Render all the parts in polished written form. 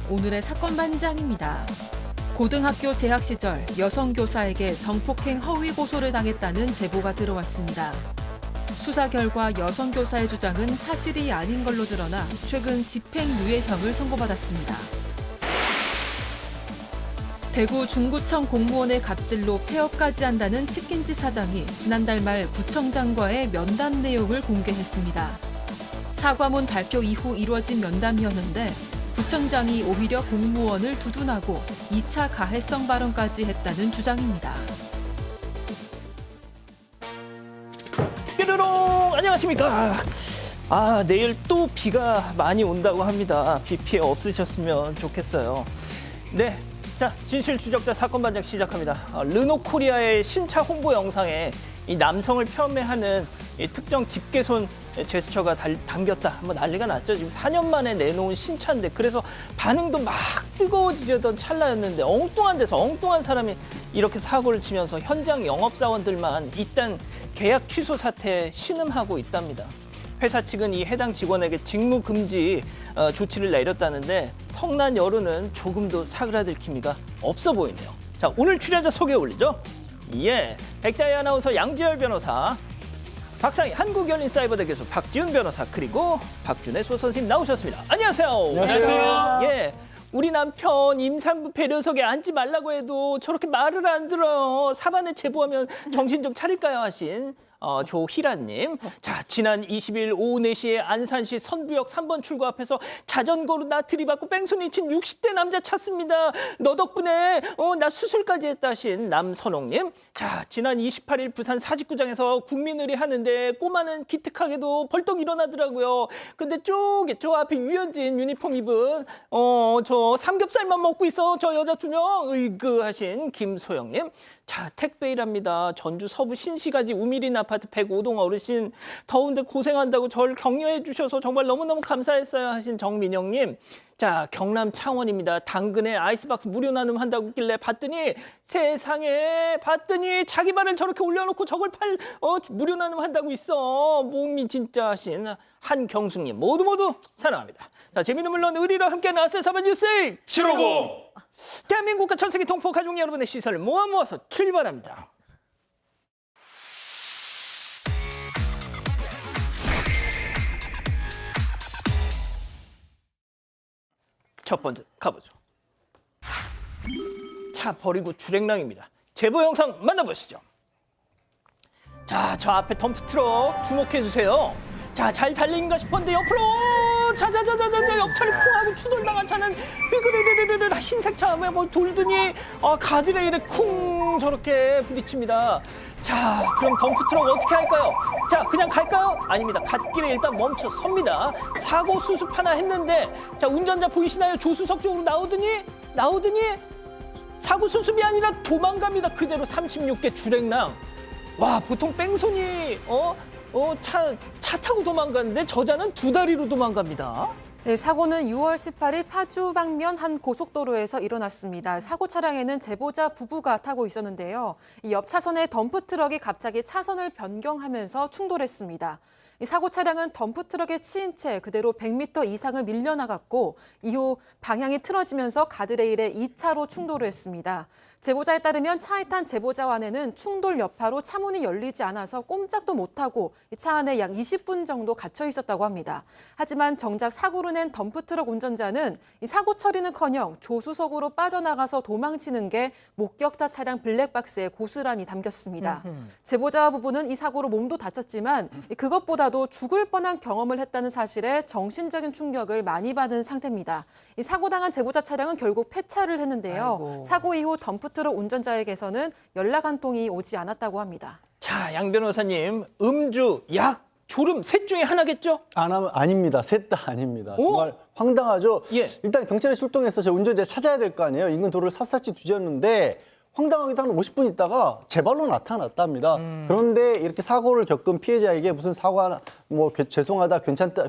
오늘의 사건 반장입니다. 고등학교 재학 시절 여성 교사에게 성폭행 허위 고소를 당했다는 제보가 들어왔습니다. 수사 결과 여성 교사의 주장은 사실이 아닌 걸로 드러나 최근 집행유예형을 선고받았습니다. 대구 중구청 공무원의 갑질로 폐업까지 한다는 치킨집 사장이 지난달 말 구청장과의 면담 내용을 공개했습니다. 사과문 발표 이후 이뤄진 면담이었는데 구청장이 오히려 공무원을 두둔하고 2차 가해성 발언까지 했다는 주장입니다. 뾰로롱 안녕하십니까. 내일 또 비가 많이 온다고 합니다. 비 피해 없으셨으면 좋겠어요. 네, 자 진실 추적자 사건 반장 시작합니다. 르노코리아의 신차 홍보 영상에 이 남성을 폄훼하는 이 특정 집게손 제스처가 담겼다. 한번 난리가 났죠. 지금 4년 만에 내놓은 신차인데 그래서 반응도 막 뜨거워지려던 찰나였는데 엉뚱한 데서 엉뚱한 사람이 이렇게 사고를 치면서 현장 영업사원들만 일단 계약 취소 사태에 신음하고 있답니다. 회사 측은 이 해당 직원에게 직무 금지 조치를 내렸다는데 성난 여론은 조금도 사그라들 기미가 없어 보이네요. 자, 오늘 출연자 소개 올리죠. 예, 백다희 아나운서 양지열 변호사, 박상희 한국열린사이버대 교수 박지훈 변호사, 그리고 박준혜 수호선생님 나오셨습니다. 안녕하세요. 안녕하세요. 예, 우리 남편 임산부 배려석에 앉지 말라고 해도 저렇게 말을 안 들어요. 사반에 제보하면 정신 좀 차릴까요 하신 조희란님. 자, 지난 20일 오후 4시에 안산시 선부역 3번 출구 앞에서 자전거로 나 들이받고 뺑소니 친 60대 남자 찾습니다. 너 덕분에 나 수술까지 했다 하신 남선홍님. 자, 지난 28일 부산 사직구장에서 국민의리 하는데 꼬마는 기특하게도 벌떡 일어나더라고요. 근데 저 앞에 유현진 유니폼 입은 저 삼겹살만 먹고 있어 저 여자 2명 으이그 하신 김소영님. 자, 택배일합니다. 전주 서부 신시가지 우미린 아파트 105동 어르신 더운데 고생한다고 저를 격려해 주셔서 정말 너무너무 감사했어요 하신 정민영님. 자, 경남 창원입니다. 당근에 아이스박스 무료 나눔한다고 했길래 봤더니 세상에 자기 발을 저렇게 올려놓고 저걸 무료 나눔한다고 있어. 몸이 진짜 하신 한경숙님 모두 사랑합니다. 자, 재미는 물론 의리로 함께 나왔어요. 사반 뉴스 750. 대한민국과 전 세계 동포 가족 여러분의 시선을 모아서 출발합니다. 첫 번째 가보죠. 차 버리고 주랭랑입니다. 제보 영상 만나보시죠. 자, 저 앞에 덤프트럭 주목해 주세요. 자, 잘 달리는가 싶었는데 옆으로 자자자자자 옆차를 쿵 하고 추돌당한 차는 삐그르르르르 흰색 차 뭐 돌더니 가드레일에 쿵 저렇게 부딪힙니다. 자, 그럼 덤프트럭 어떻게 할까요? 자, 그냥 갈까요? 아닙니다. 갓길에 일단 멈춰 섭니다. 사고 수습 하나 했는데 자, 운전자 보이시나요? 조수석 쪽으로 나오더니 사고 수습이 아니라 도망갑니다. 그대로 36개 주랭랑. 와, 보통 뺑소니 차 타고 도망가는데 저자는 2다리로 도망갑니다. 네, 사고는 6월 18일 파주 방면 한 고속도로에서 일어났습니다. 사고 차량에는 제보자 부부가 타고 있었는데요. 이 옆 차선의 덤프트럭이 갑자기 차선을 변경하면서 충돌했습니다. 이 사고 차량은 덤프트럭에 치인 채 그대로 100m 이상을 밀려나갔고 이후 방향이 틀어지면서 가드레일에 2차로 충돌을 했습니다. 제보자에 따르면 차에 탄 제보자 아내는 충돌 여파로 차문이 열리지 않아서 꼼짝도 못하고 차 안에 약 20분 정도 갇혀 있었다고 합니다. 하지만 정작 사고를 낸 덤프트럭 운전자는 이 사고 처리는커녕 조수석으로 빠져나가서 도망치는 게 목격자 차량 블랙박스에 고스란히 담겼습니다. 제보자와 부부는 이 사고로 몸도 다쳤지만 그것보다도 죽을 뻔한 경험을 했다는 사실에 정신적인 충격을 많이 받은 상태입니다. 이 사고당한 제보자 차량은 결국 폐차를 했는데요. 아이고. 사고 이후 덤프트럭 운전자에게서는 연락 한 통이 오지 않았다고 합니다. 자, 양 변호사님, 음주, 약, 졸음 셋 중에 하나겠죠? 아닙니다. 셋 다 아닙니다. 오? 정말 황당하죠. 예. 일단 경찰에 출동해서 저 운전자 찾아야 될 거 아니에요. 인근 도로를 샅샅이 뒤졌는데 황당하게도 한 50분 있다가 제 발로 나타났답니다. 그런데 이렇게 사고를 겪은 피해자에게 무슨 사과, 죄송하다,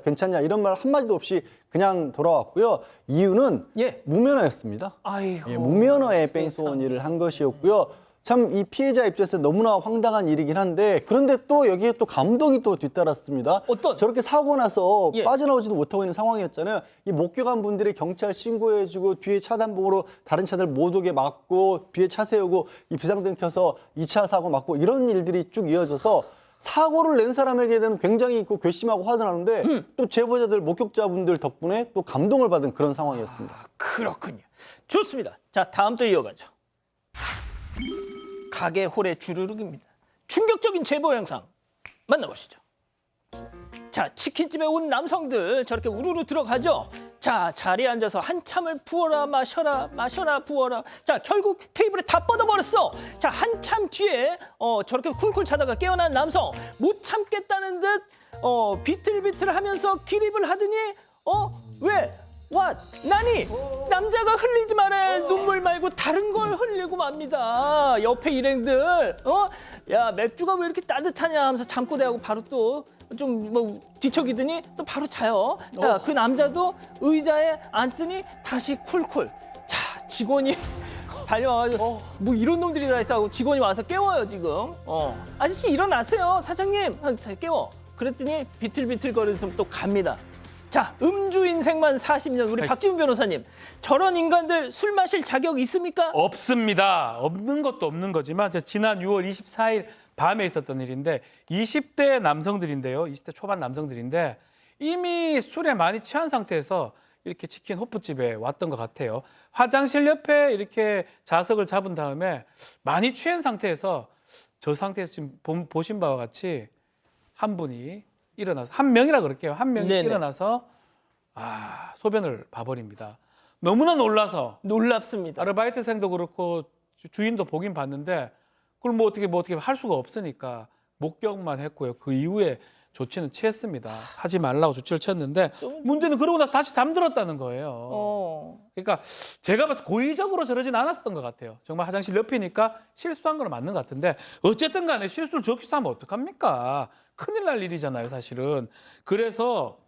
괜찮냐 이런 말 한마디도 없이 그냥 돌아왔고요. 이유는 예. 무면허였습니다. 아이고. 예, 무면허에 뺑소니를 한 것이었고요. 참 이 피해자 입장에서 너무나 황당한 일이긴 한데 그런데 또 여기에 또 감동이 또 뒤따랐습니다. 어떤? 저렇게 사고 나서 예. 빠져나오지도 못하고 있는 상황이었잖아요. 이 목격한 분들이 경찰 신고해주고 뒤에 차단봉으로 다른 차들 못 오게 막고 뒤에 차 세우고 이 비상등 켜서 2차 사고 막고 이런 일들이 쭉 이어져서 사고를 낸 사람에게 대한 굉장히 그 괘씸하고 화가 나는데 또 제보자들 목격자분들 덕분에 또 감동을 받은 그런 상황이었습니다. 그렇군요. 좋습니다. 자, 다음 또 이어가죠. 가게 홀의 주르륵입니다. 충격적인 제보 영상 만나보시죠. 자, 치킨집에 온 남성들 저렇게 우르르 들어가죠. 자, 자리에 앉아서 한참을 부어라 마셔라 마셔라 부어라. 자, 결국 테이블에 다 뻗어버렸어. 자, 한참 뒤에 저렇게 쿨쿨 자다가 깨어난 남성 못 참겠다는 듯 비틀비틀하면서 기립을 하더니 왜? 나니 남자가 흘리지 말아야 눈물 말고 다른 걸 흘리고 맙니다. 옆에 일행들 야, 맥주가 왜 이렇게 따뜻하냐 하면서 잠꼬 대하고 바로 또 좀 뭐 뒤척이더니 또 바로 자요. 자, 그 남자도 의자에 앉더니 다시 쿨쿨. 자, 직원이 달려와가지고 뭐 이런 놈들이 다 있어 하고 직원이 와서 깨워요 지금. 아저씨 일어나세요 사장님. 깨워. 그랬더니 비틀비틀거리면서 또 갑니다. 자, 음주 인생만 40년 우리 박지훈 변호사님, 저런 인간들 술 마실 자격 있습니까? 없습니다. 없는 것도 없는 거지만 지난 6월 24일 밤에 있었던 일인데 20대 남성들인데요. 20대 초반 남성들인데 이미 술에 많이 취한 상태에서 이렇게 치킨 호프집에 왔던 것 같아요. 화장실 옆에 이렇게 좌석을 잡은 다음에 많이 취한 상태에서 저 상태에서 지금 보신 바와 같이 한 분이 일어나서 한 명이라 그럴게요. 한 명이 네네. 일어나서 소변을 봐버립니다. 너무나 놀라서 놀랍습니다. 아르바이트생도 그렇고 주인도 보긴 봤는데 그걸 뭐 어떻게 할 수가 없으니까 목격만 했고요. 그 이후에 조치는 취했습니다. 하지 말라고 조치를 취했는데 문제는 그러고 나서 다시 잠들었다는 거예요. 그러니까 제가 봐서 고의적으로 저러진 않았던 것 같아요. 정말 화장실 옆이니까 실수한 건 맞는 것 같은데 어쨌든 간에 실수를 저기서 하면 어떡합니까? 큰일 날 일이잖아요, 사실은. 그래서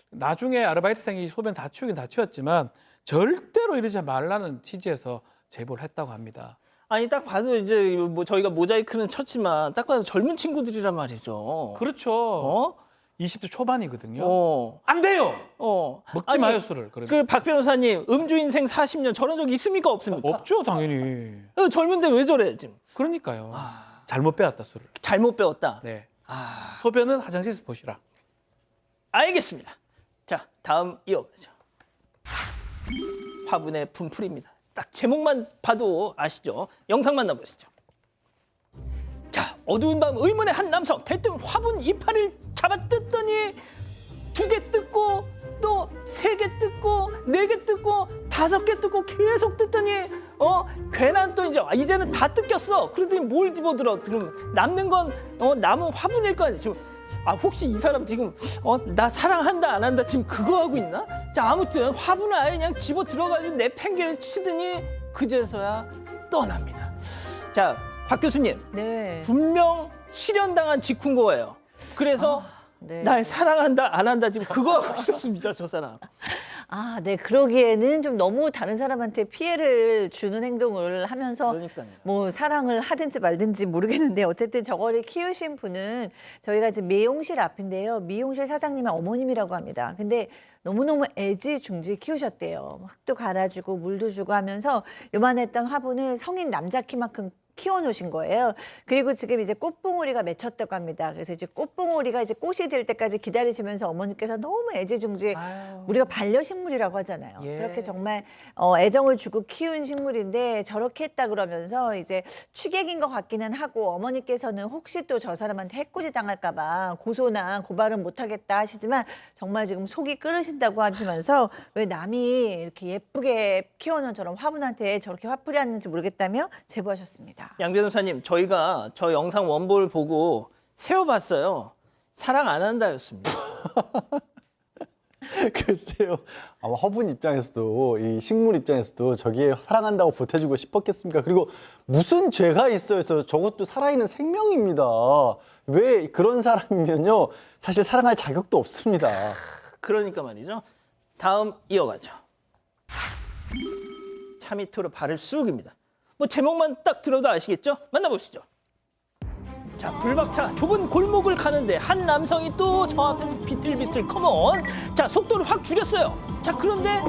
나중에 아르바이트생이 소변 다 치우긴 다 치웠지만 절대로 이러지 말라는 취지에서 제보를 했다고 합니다. 아니 딱 봐도 이제 뭐 저희가 모자이크는 쳤지만 딱 봐도 젊은 친구들이란 말이죠. 그렇죠. 20대 초반이거든요. 어. 안 돼요. 먹지 아니, 마요, 술을. 그러면. 그 박 변호사님, 음주 인생 40년 저런 적 있습니까 없습니까? 없죠, 당연히. 젊은데 왜 저래 지금? 그러니까요. 잘못 빼왔다, 술을. 잘못 배웠다. 네. 소변은 화장실에서 보시라. 알겠습니다. 자, 다음 이어가죠. 화분의 분풀입니다. 딱 제목만 봐도 아시죠? 영상 만나보시죠. 자, 어두운 밤 의문의 한 남성 대뜸 화분 이파리를 잡아 뜯더니 2개 뜯고 또 3개 뜯고 4개 뜯고 5개 뜯고 계속 뜯더니 괜한 또 이제는 다 뜯겼어. 그러더니 뭘 집어들어? 그럼 남는 건 남은 화분일 거 아니에요. 지금 혹시 이 사람 지금 나 사랑한다 안 한다 지금 그거 하고 있나? 자, 아무튼 화분을 아예 그냥 집어 들어가지고 내팽개를 치더니 그제서야 떠납니다. 자, 박 교수님, 네. 분명 실현당한 직후인 거예요. 그래서 네. 날 사랑한다 안 한다 지금 그거 하고 있었습니다, 저 사람. 네. 그러기에는 좀 너무 다른 사람한테 피해를 주는 행동을 하면서 그러니까요. 뭐 사랑을 하든지 말든지 모르겠는데 어쨌든 저거를 키우신 분은 저희가 지금 미용실 앞인데요. 미용실 사장님의 어머님이라고 합니다. 근데 너무너무 애지중지 키우셨대요. 흙도 갈아주고 물도 주고 하면서 요만했던 화분을 성인 남자 키만큼 키워놓으신 거예요. 그리고 지금 이제 꽃봉오리가 맺혔다고 합니다. 그래서 이제 꽃봉오리가 이제 꽃이 될 때까지 기다리시면서 어머니께서 너무 애지중지 우리가 반려식물이라고 하잖아요. 예. 그렇게 정말 애정을 주고 키운 식물인데 저렇게 했다 그러면서 이제 취객인 것 같기는 하고 어머니께서는 혹시 또 저 사람한테 해코지 당할까 봐 고소나 고발은 못하겠다 하시지만 정말 지금 속이 끓으신다고 하시면서 왜 남이 이렇게 예쁘게 키워놓은 저런 화분한테 저렇게 화풀이 하는지 모르겠다며 제보하셨습니다. 양 변호사님, 저희가 저 영상 원본을 보고 세어봤어요. 사랑 안 한다였습니다. 글쎄요. 아마 화분 입장에서도 이 식물 입장에서도 저기에 사랑한다고 보태주고 싶었겠습니까? 그리고 무슨 죄가 있어요? 해서 저것도 살아있는 생명입니다. 왜 그런 사람이면요 사실 사랑할 자격도 없습니다. 그러니까 말이죠. 다음 이어가죠. 차 밑으로 발을 쑥입니다. 뭐 제목만 딱 들어도 아시겠죠? 만나보시죠. 자, 불박차 좁은 골목을 가는데 한 남성이 또 저 앞에서 비틀비틀 컴온. 자, 속도를 확 줄였어요. 자, 그런데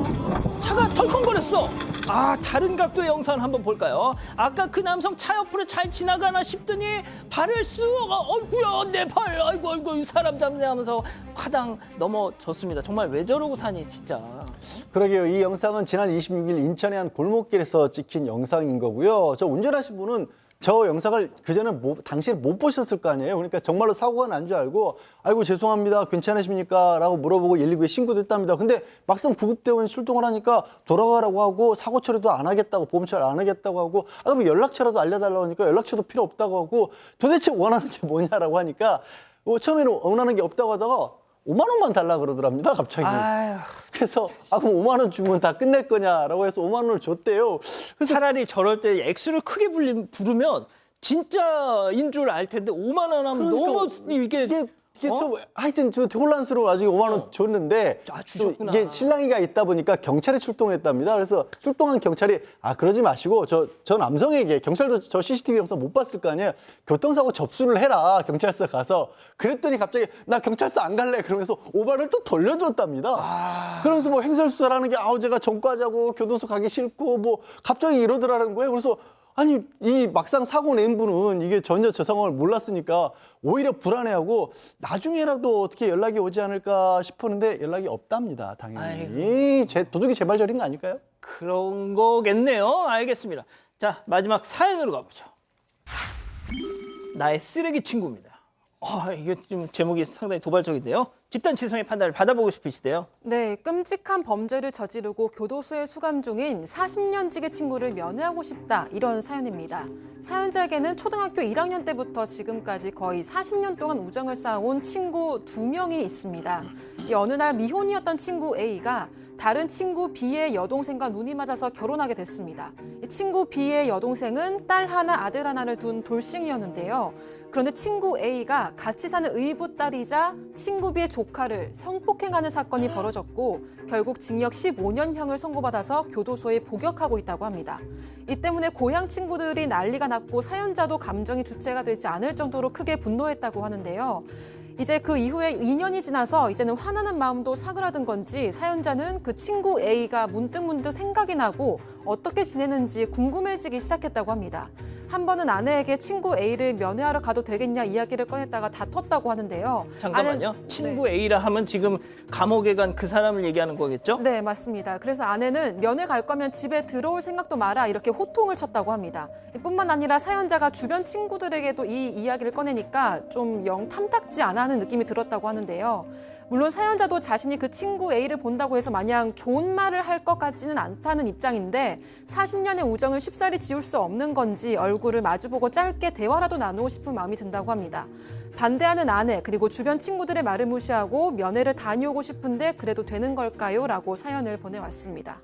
차가 덜컹거렸어. 아, 다른 각도의 영상 한번 볼까요? 아까 그 남성 차 옆으로 잘 지나가나 싶더니 발을 쑥, 어이구야, 내 발, 아이고, 사람 잡네 하면서 화당 넘어졌습니다. 정말 왜 저러고 사니, 진짜. 그러게요. 이 영상은 지난 26일 인천의 한 골목길에서 찍힌 영상인 거고요. 저 운전하신 분은 저 영상을 그전에 당시에 못 보셨을 거 아니에요. 그러니까 정말로 사고가 난 줄 알고 아이고 죄송합니다. 괜찮으십니까? 라고 물어보고 119에 신고됐답니다. 근데 막상 구급대원이 출동을 하니까 돌아가라고 하고 사고 처리도 안 하겠다고, 보험 처리 안 하겠다고 하고 뭐 연락처라도 알려달라고 하니까 연락처도 필요 없다고 하고 도대체 원하는 게 뭐냐라고 하니까 처음에는 원하는 게 없다고 하다가 5만 원만 달라 그러더랍니다. 갑자기. 아유, 그래서 그럼 5만 원 주면 다 끝낼 거냐라고 해서 5만 원을 줬대요. 그래서 차라리 저럴 때 액수를 크게 부르면 진짜인 줄 알 텐데 5만 원 하면 그러니까 너무 이게 좀 하여튼 저 혼란스러워 가지고 5만 원 줬는데 아, 또 주셨구나. 이게 실랑이가 있다 보니까 경찰이 출동했답니다. 그래서 출동한 경찰이 그러지 마시고 저 남성에게 경찰도 저 CCTV 영상 못 봤을 거 아니에요. 교통사고 접수를 해라 경찰서 가서 그랬더니 갑자기 나 경찰서 안 갈래 그러면서 5만을 또 돌려줬답니다. 그러면서 뭐 행설수사라는 게 제가 전과자고 교도소 가기 싫고 뭐 갑자기 이러더라는 거예요. 그래서 아니 이 막상 사고 낸 분은 이게 전혀 저 상황을 몰랐으니까 오히려 불안해하고 나중에라도 어떻게 연락이 오지 않을까 싶었는데 연락이 없답니다. 당연히 도둑이 재발절인 거 아닐까요? 그런 거겠네요. 알겠습니다. 자, 마지막 사연으로 가보죠. 나의 쓰레기 친구입니다. 이게 좀 제목이 상당히 도발적인데요. 집단 지성의 판단을 받아보고 싶으시대요. 네, 끔찍한 범죄를 저지르고 교도소에 수감 중인 40년직의 친구를 면회하고 싶다, 이런 사연입니다. 사연자에게는 초등학교 1학년 때부터 지금까지 거의 40년 동안 우정을 쌓아온 친구 2명이 있습니다. 이 어느 날 미혼이었던 친구 A가 다른 친구 B의 여동생과 눈이 맞아서 결혼하게 됐습니다. 이 친구 B의 여동생은 딸 하나, 아들 하나를 둔 돌싱이었는데요. 그런데 친구 A가 같이 사는 의붓 딸이자 친구 B의 조카를 성폭행하는 사건이 벌어졌고 결국 징역 15년형을 선고받아서 교도소에 복역하고 있다고 합니다. 이 때문에 고향 친구들이 난리가 났고 사연자도 감정이 주체가 되지 않을 정도로 크게 분노했다고 하는데요. 이제 그 이후에 2년이 지나서 이제는 화나는 마음도 사그라든 건지 사연자는 그 친구 A가 문득문득 생각이 나고 어떻게 지내는지 궁금해지기 시작했다고 합니다. 한 번은 아내에게 친구 A를 면회하러 가도 되겠냐 이야기를 꺼냈다가 다퉜다고 하는데요. 잠깐만요. 아내는- 친구 A라 하면 지금 감옥에 간 그 사람을 얘기하는 거겠죠? 네, 맞습니다. 그래서 아내는 면회 갈 거면 집에 들어올 생각도 마라 이렇게 호통을 쳤다고 합니다. 뿐만 아니라 사연자가 주변 친구들에게도 이 이야기를 꺼내니까 좀 영 탐탁지 않아 하는 느낌이 들었다고 하는데요. 물론 사연자도 자신이 그 친구 A를 본다고 해서 마냥 좋은 말을 할 것 같지는 않다는 입장인데 40년의 우정을 쉽사리 지울 수 없는 건지 얼굴을 마주보고 짧게 대화라도 나누고 싶은 마음이 든다고 합니다. 반대하는 아내 그리고 주변 친구들의 말을 무시하고 면회를 다녀오고 싶은데 그래도 되는 걸까요? 라고 사연을 보내왔습니다.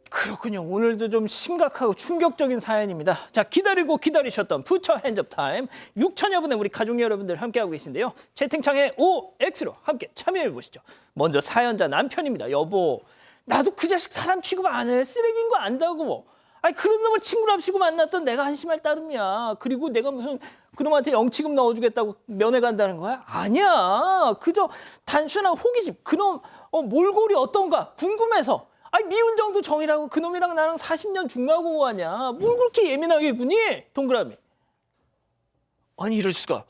그렇군요. 오늘도 좀 심각하고 충격적인 사연입니다. 자, 기다리고 기다리셨던 푸처 핸즈업 타임 6천여 분의 우리 가족 여러분들 함께하고 계신데요. 채팅창에 OX로 함께 참여해 보시죠. 먼저 사연자 남편입니다. 여보, 나도 그 자식 사람 취급 안 해. 쓰레기인 거 안다고. 아니 그런 놈을 친구랍시고 만났던 내가 한심할 따름이야. 그리고 내가 무슨 그놈한테 영치금 넣어주겠다고 면회 간다는 거야? 아니야. 그저 단순한 호기심. 그놈 몰골이 어떤가 궁금해서. 아니 미운 정도 정이라고 그놈이랑 나랑 40년 중마고 하냐. 뭘 그렇게 예민하게 구니? 동그라미. 아니 이럴 수가.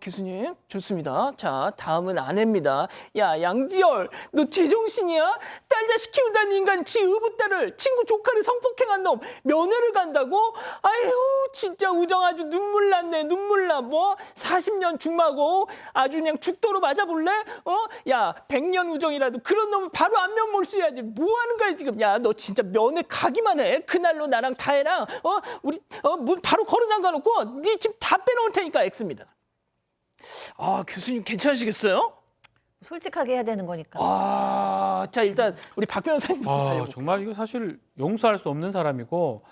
교수님 좋습니다. 자, 다음은 아내입니다. 야, 양지열, 너 제정신이야? 딸 자식 키우다는 인간 지 의붓딸을 친구 조카를 성폭행한 놈 면회를 간다고? 아유 진짜 우정 아주 눈물 났네. 눈물 나. 뭐 40년 중마고 아주 그냥 죽도록 맞아볼래? 야 100년 우정이라도 그런 놈을 바로 안면 몰수해야지. 뭐 하는 거야 지금? 야 너 진짜 면회 가기만 해. 그날로 나랑 다혜랑 우리 문 바로 걸어 잠가놓고 네 집 다 빼놓을 테니까 X입니다. 교수님 괜찮으시겠어요? 솔직하게 해야 되는 거니까. 자 일단 우리 박 변호사님부터 알려볼게요. 정말 이거 사실 용서할 수 없는 사람이고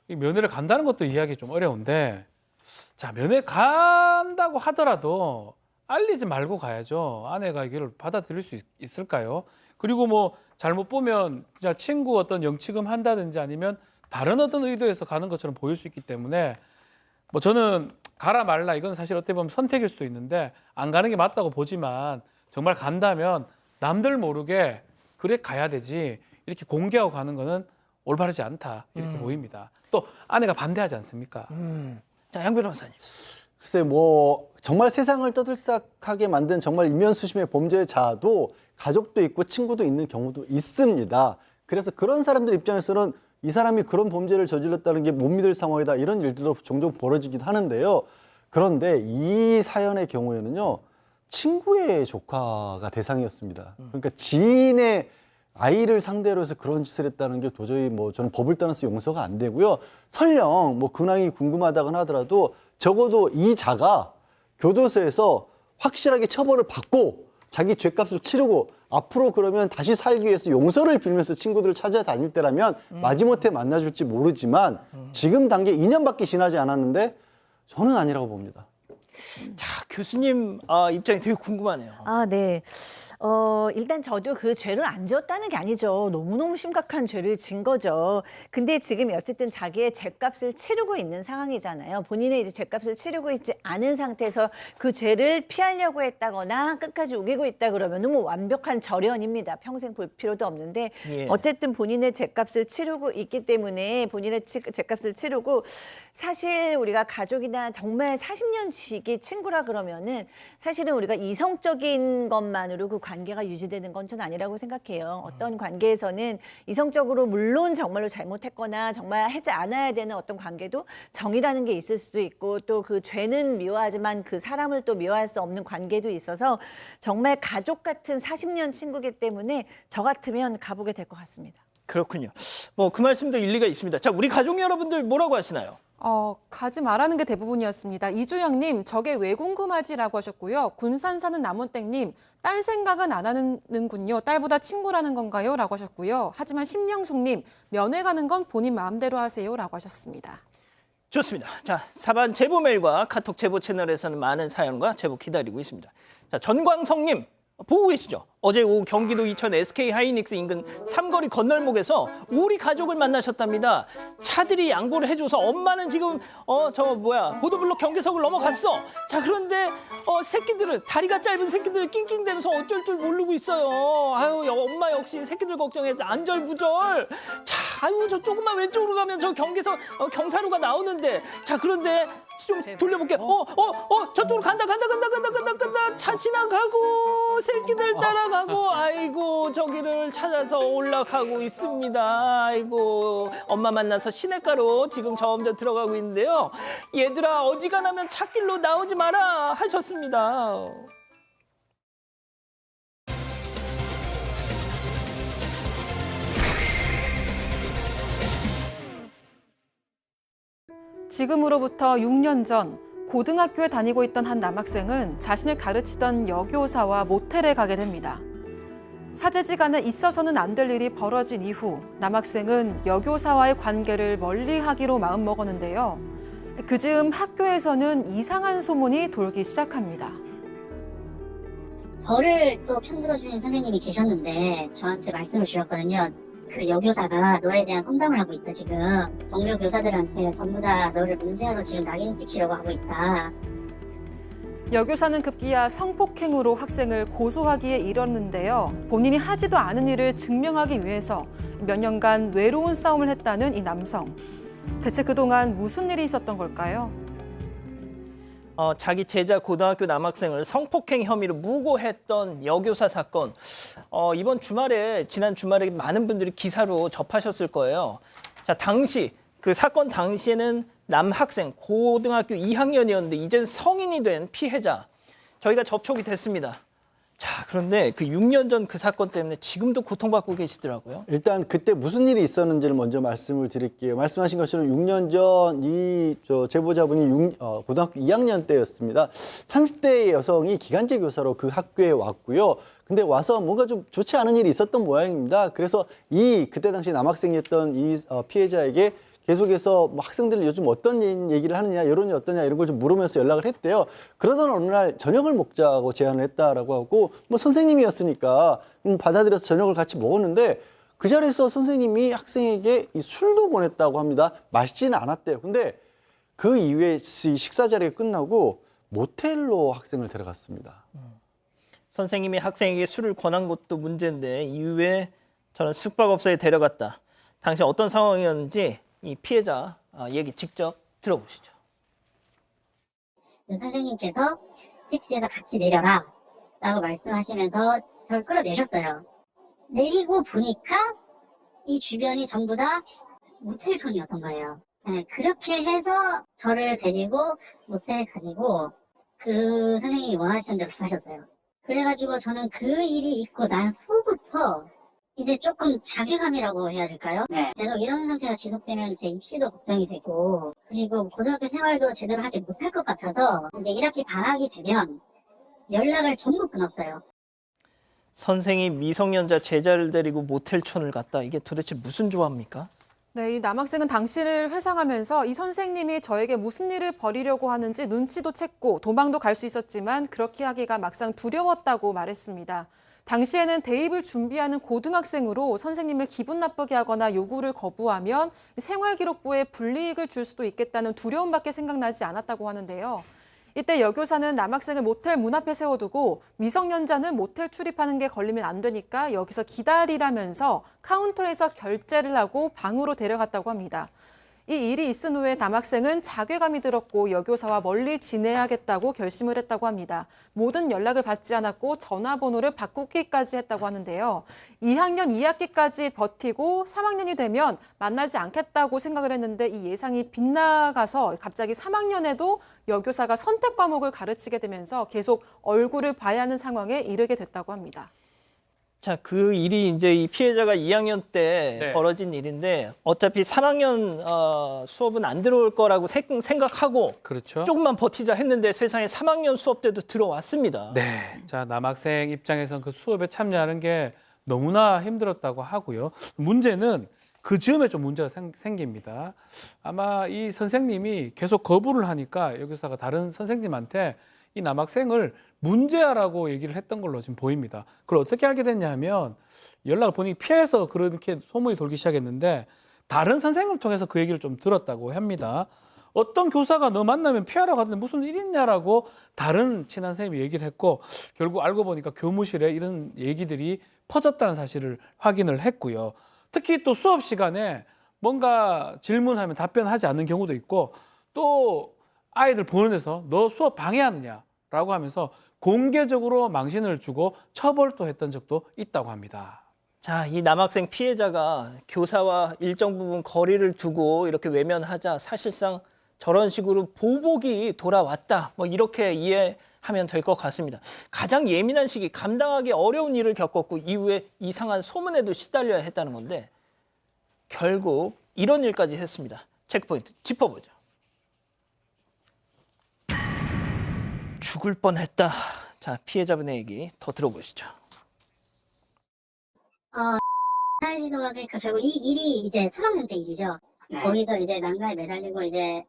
이 면회를 간다는 것도 이해하기 좀 어려운데 자 면회 간다고 하더라도 알리지 말고 가야죠. 아내가 이걸 받아들일 수 있을까요? 그리고 뭐 잘못 보면 그냥 친구 어떤 영치금 한다든지 아니면 다른 어떤 의도에서 가는 것처럼 보일 수 있기 때문에 뭐 저는 가라 말라 이건 사실 어떻게 보면 선택일 수도 있는데 안 가는 게 맞다고 보지만 정말 간다면 남들 모르게 그래 가야 되지 이렇게 공개하고 가는 거는 올바르지 않다 이렇게 보입니다. 또 아내가 반대하지 않습니까? 자, 양 변호사님. 글쎄 뭐 정말 세상을 떠들썩하게 만든 정말 인면수심의 범죄자도 가족도 있고 친구도 있는 경우도 있습니다. 그래서 그런 사람들 입장에서는 이 사람이 그런 범죄를 저질렀다는 게 못 믿을 상황이다 이런 일들도 종종 벌어지긴 하는데요. 그런데 이 사연의 경우에는요. 친구의 조카가 대상이었습니다. 그러니까 지인의 아이를 상대로 해서 그런 짓을 했다는 게 도저히 뭐 저는 법을 떠나서 용서가 안 되고요. 설령 뭐 근황이 궁금하다거나 하더라도 적어도 이 자가 교도소에서 확실하게 처벌을 받고 자기 죄값을 치르고 앞으로 그러면 다시 살기 위해서 용서를 빌면서 친구들을 찾아다닐 때라면 마지못해 만나줄지 모르지만 지금 단계 2년밖에 지나지 않았는데 저는 아니라고 봅니다. 자, 교수님 입장이 되게 궁금하네요. 아, 네. 일단 저도 그 죄를 안 지었다는 게 아니죠. 너무너무 심각한 죄를 진 거죠. 근데 지금 어쨌든 자기의 죄값을 치르고 있는 상황이잖아요. 본인의 이제 죄값을 치르고 있지 않은 상태에서 그 죄를 피하려고 했다거나 끝까지 우기고 있다 그러면 뭐 완벽한 절연입니다. 평생 볼 필요도 없는데 예. 어쨌든 본인의 죄값을 치르고 있기 때문에 본인의 죄값을 치르고 사실 우리가 가족이나 정말 40년 지기 친구라 그러면은 사실은 우리가 이성적인 것만으로 그 관계가 유지되는 건 전 아니라고 생각해요. 어떤 관계에서는 이성적으로 물론 정말로 잘못했거나 정말 하지 않아야 되는 어떤 관계도 정이라는 게 있을 수도 있고 또 그 죄는 미워하지만 그 사람을 또 미워할 수 없는 관계도 있어서 정말 가족 같은 40년 친구기 때문에 저 같으면 가보게 될 것 같습니다. 그렇군요. 뭐 그 말씀도 일리가 있습니다. 자, 우리 가족 여러분들 뭐라고 하시나요? 가지 말라는 게 대부분이었습니다. 이주영님, 저게 왜 궁금하지라고 하셨고요. 군산 사는 남원땡님, 딸 생각은 안 하는군요. 딸보다 친구라는 건가요? 라고 하셨고요. 하지만 신명숙님, 면회 가는 건 본인 마음대로 하세요. 라고 하셨습니다. 좋습니다. 자, 사반 제보 메일과 카톡 제보 채널에서는 많은 사연과 제보 기다리고 있습니다. 자, 전광성님 보고 계시죠? 어제 오후 경기도 이천 SK 하이닉스 인근 삼거리 건널목에서 우리 가족을 만나셨답니다. 차들이 양보를 해줘서 엄마는 지금 보도블록 경계석을 넘어갔어. 자, 그런데 새끼들은 다리가 짧은 새끼들을 낑낑대면서 어쩔 줄 모르고 있어요. 아유, 엄마 역시 새끼들 걱정해 안절부절. 자, 아유, 저 조금만 왼쪽으로 가면 저 경계석 경사로가 나오는데. 자, 그런데 좀 돌려볼게. 저쪽으로 간다. 차 지나가고 새끼들 따라가고 아이고 저기를 찾아서 올라가고 있습니다. 아이고 엄마 만나서 시냇가로 지금 저 혼자 들어가고 있는데요. 얘들아 어지간하면 찻길로 나오지 마라 하셨습니다. 지금으로부터 6년 전 고등학교에 다니고 있던 한 남학생은 자신을 가르치던 여교사와 모텔에 가게 됩니다. 사제지간에 있어서는 안 될 일이 벌어진 이후 남학생은 여교사와의 관계를 멀리하기로 마음먹었는데요. 그 즈음 학교에서는 이상한 소문이 돌기 시작합니다. 저를 또 편들어주신 선생님이 계셨는데 저한테 말씀을 주셨거든요. 그 여교사가 너에 대한 험담을 하고 있다 지금. 동료 교사들한테 전부 다 너를 문제아로 지금 낙인을 찍히려고 하고 있다. 여교사는 급기야 성폭행으로 학생을 고소하기에 이르렀는데요. 본인이 하지도 않은 일을 증명하기 위해서 몇 년간 외로운 싸움을 했다는 이 남성. 대체 그동안 무슨 일이 있었던 걸까요? 자기 제자 고등학교 남학생을 성폭행 혐의로 무고했던 여교사 사건. 지난 주말에 많은 분들이 기사로 접하셨을 거예요. 자, 그 사건 당시에는 남학생 고등학교 2학년이었는데 이젠 성인이 된 피해자 저희가 접촉이 됐습니다. 자, 그런데 그 6년 전 그 사건 때문에 지금도 고통받고 계시더라고요. 일단 그때 무슨 일이 있었는지를 먼저 말씀을 드릴게요. 말씀하신 것처럼 6년 전 이 제보자분이 고등학교 2학년 때였습니다. 30대의 여성이 기간제 교사로 그 학교에 왔고요. 근데 와서 뭔가 좀 좋지 않은 일이 있었던 모양입니다. 그래서 그때 당시 남학생이었던 이 피해자에게 계속해서 뭐 학생들이 요즘 어떤 얘기를 하느냐, 여론이 어떠냐 이런 걸 좀 물으면서 연락을 했대요. 그러던 어느 날 저녁을 먹자고 제안을 했다라고 하고 뭐 선생님이었으니까 받아들여서 저녁을 같이 먹었는데 그 자리에서 선생님이 학생에게 이 술도 보냈다고 합니다. 마시지는 않았대요. 근데 그 이후에 이 식사 자리가 끝나고 모텔로 학생을 데려갔습니다. 선생님이 학생에게 술을 권한 것도 문제인데 이후에 저는 숙박업소에 데려갔다. 당시 어떤 상황이었는지 이 피해자 얘기 직접 들어보시죠. 그 선생님께서 택시에서 같이 내려라 라고 말씀하시면서 저를 끌어내셨어요. 내리고 보니까 이 주변이 전부 다 모텔촌이었던 거예요. 네, 그렇게 해서 저를 데리고 모텔에 가지고 그 선생님이 원하시는 대로 하셨어요. 그래가지고 저는 그 일이 있고 난 후부터 이제 조금 자괴감이라고 해야 될까요? 네. 계속 이런 상태가 지속되면 제 입시도 걱정이 되고 그리고 고등학교 생활도 제대로 하지 못할 것 같아서 이제 1학기 방학이 되면 연락을 전부 끊었어요. 선생이 미성년자 제자를 데리고 모텔촌을 갔다. 이게 도대체 무슨 조합입니까? 네, 이 남학생은 당시를 회상하면서 이 선생님이 저에게 무슨 일을 벌이려고 하는지 눈치도 챘고 도망도 갈 수 있었지만 그렇게 하기가 막상 두려웠다고 말했습니다. 당시에는 대입을 준비하는 고등학생으로 선생님을 기분 나쁘게 하거나 요구를 거부하면 생활기록부에 불이익을 줄 수도 있겠다는 두려움밖에 생각나지 않았다고 하는데요. 이때 여교사는 남학생을 모텔 문 앞에 세워두고 미성년자는 모텔 출입하는 게 걸리면 안 되니까 여기서 기다리라면서 카운터에서 결제를 하고 방으로 데려갔다고 합니다. 이 일이 있은 후에 남학생은 자괴감이 들었고 여교사와 멀리 지내야겠다고 결심을 했다고 합니다. 모든 연락을 받지 않았고 전화번호를 바꾸기까지 했다고 하는데요. 2학년 2학기까지 버티고 3학년이 되면 만나지 않겠다고 생각을 했는데 이 예상이 빗나가서 갑자기 3학년에도 여교사가 선택 과목을 가르치게 되면서 계속 얼굴을 봐야 하는 상황에 이르게 됐다고 합니다. 자, 그 일이 이제 이 피해자가 2학년 때 네. 벌어진 일인데 어차피 3학년 수업은 안 들어올 거라고 생각하고 그렇죠. 조금만 버티자 했는데 세상에 3학년 수업 때도 들어왔습니다. 네. 자, 남학생 입장에선 그 수업에 참여하는 게 너무나 힘들었다고 하고요. 문제는 그 즈음에 좀 문제가 생깁니다. 아마 이 선생님이 계속 거부를 하니까 여교사가 다른 선생님한테 이 남학생을 문제아라고 얘기를 했던 걸로 지금 보입니다. 그걸 어떻게 알게 됐냐 하면 연락을 보니 피해서 그렇게 소문이 돌기 시작했는데 다른 선생님을 통해서 그 얘기를 좀 들었다고 합니다. 어떤 교사가 너 만나면 피하라고 하던데 무슨 일 있냐라고 다른 친한 선생님이 얘기를 했고 결국 알고 보니까 교무실에 이런 얘기들이 퍼졌다는 사실을 확인을 했고요. 특히 또 수업 시간에 뭔가 질문하면 답변하지 않는 경우도 있고 또 아이들 보내서 너 수업 방해하느냐라고 하면서 공개적으로 망신을 주고 처벌도 했던 적도 있다고 합니다. 자, 이 남학생 피해자가 교사와 일정 부분 거리를 두고 이렇게 외면하자 사실상 저런 식으로 보복이 돌아왔다. 뭐 이렇게 이해하면 될 것 같습니다. 가장 예민한 시기, 감당하기 어려운 일을 겪었고 이후에 이상한 소문에도 시달려야 했다는 건데 결국 이런 일까지 했습니다. 체크포인트 짚어보죠. 죽을 뻔했다. 자, 피해자분의 얘기 더 들어보시죠. 사회지도가 그러니까 결국 이 일이 이제 3학년 때 일이죠. 거기서 이제 난간에 매달리고 이제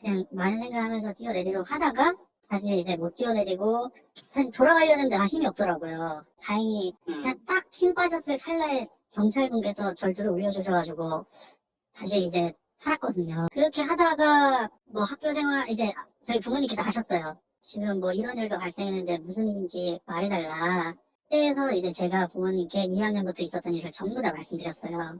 그냥 많은 생각하면서 뛰어내리려고 하다가 사실 이제 못 뛰어내리고 사실 돌아가려는 데가 힘이 없더라고요. 다행히 그냥 딱 힘 빠졌을 찰나에 경찰분께서 절 들어 올려주셔가지고 다시 이제 살았거든요. 그렇게 하다가 뭐 학교 생활 이제 저희 부모님께서 하셨어요. 지금 뭐 이런 일도 발생했는데 무슨 일인지 말해달라. 그때에서 이제 제가 부모님께 2학년부터 있었던 일을 전부 다 말씀드렸어요.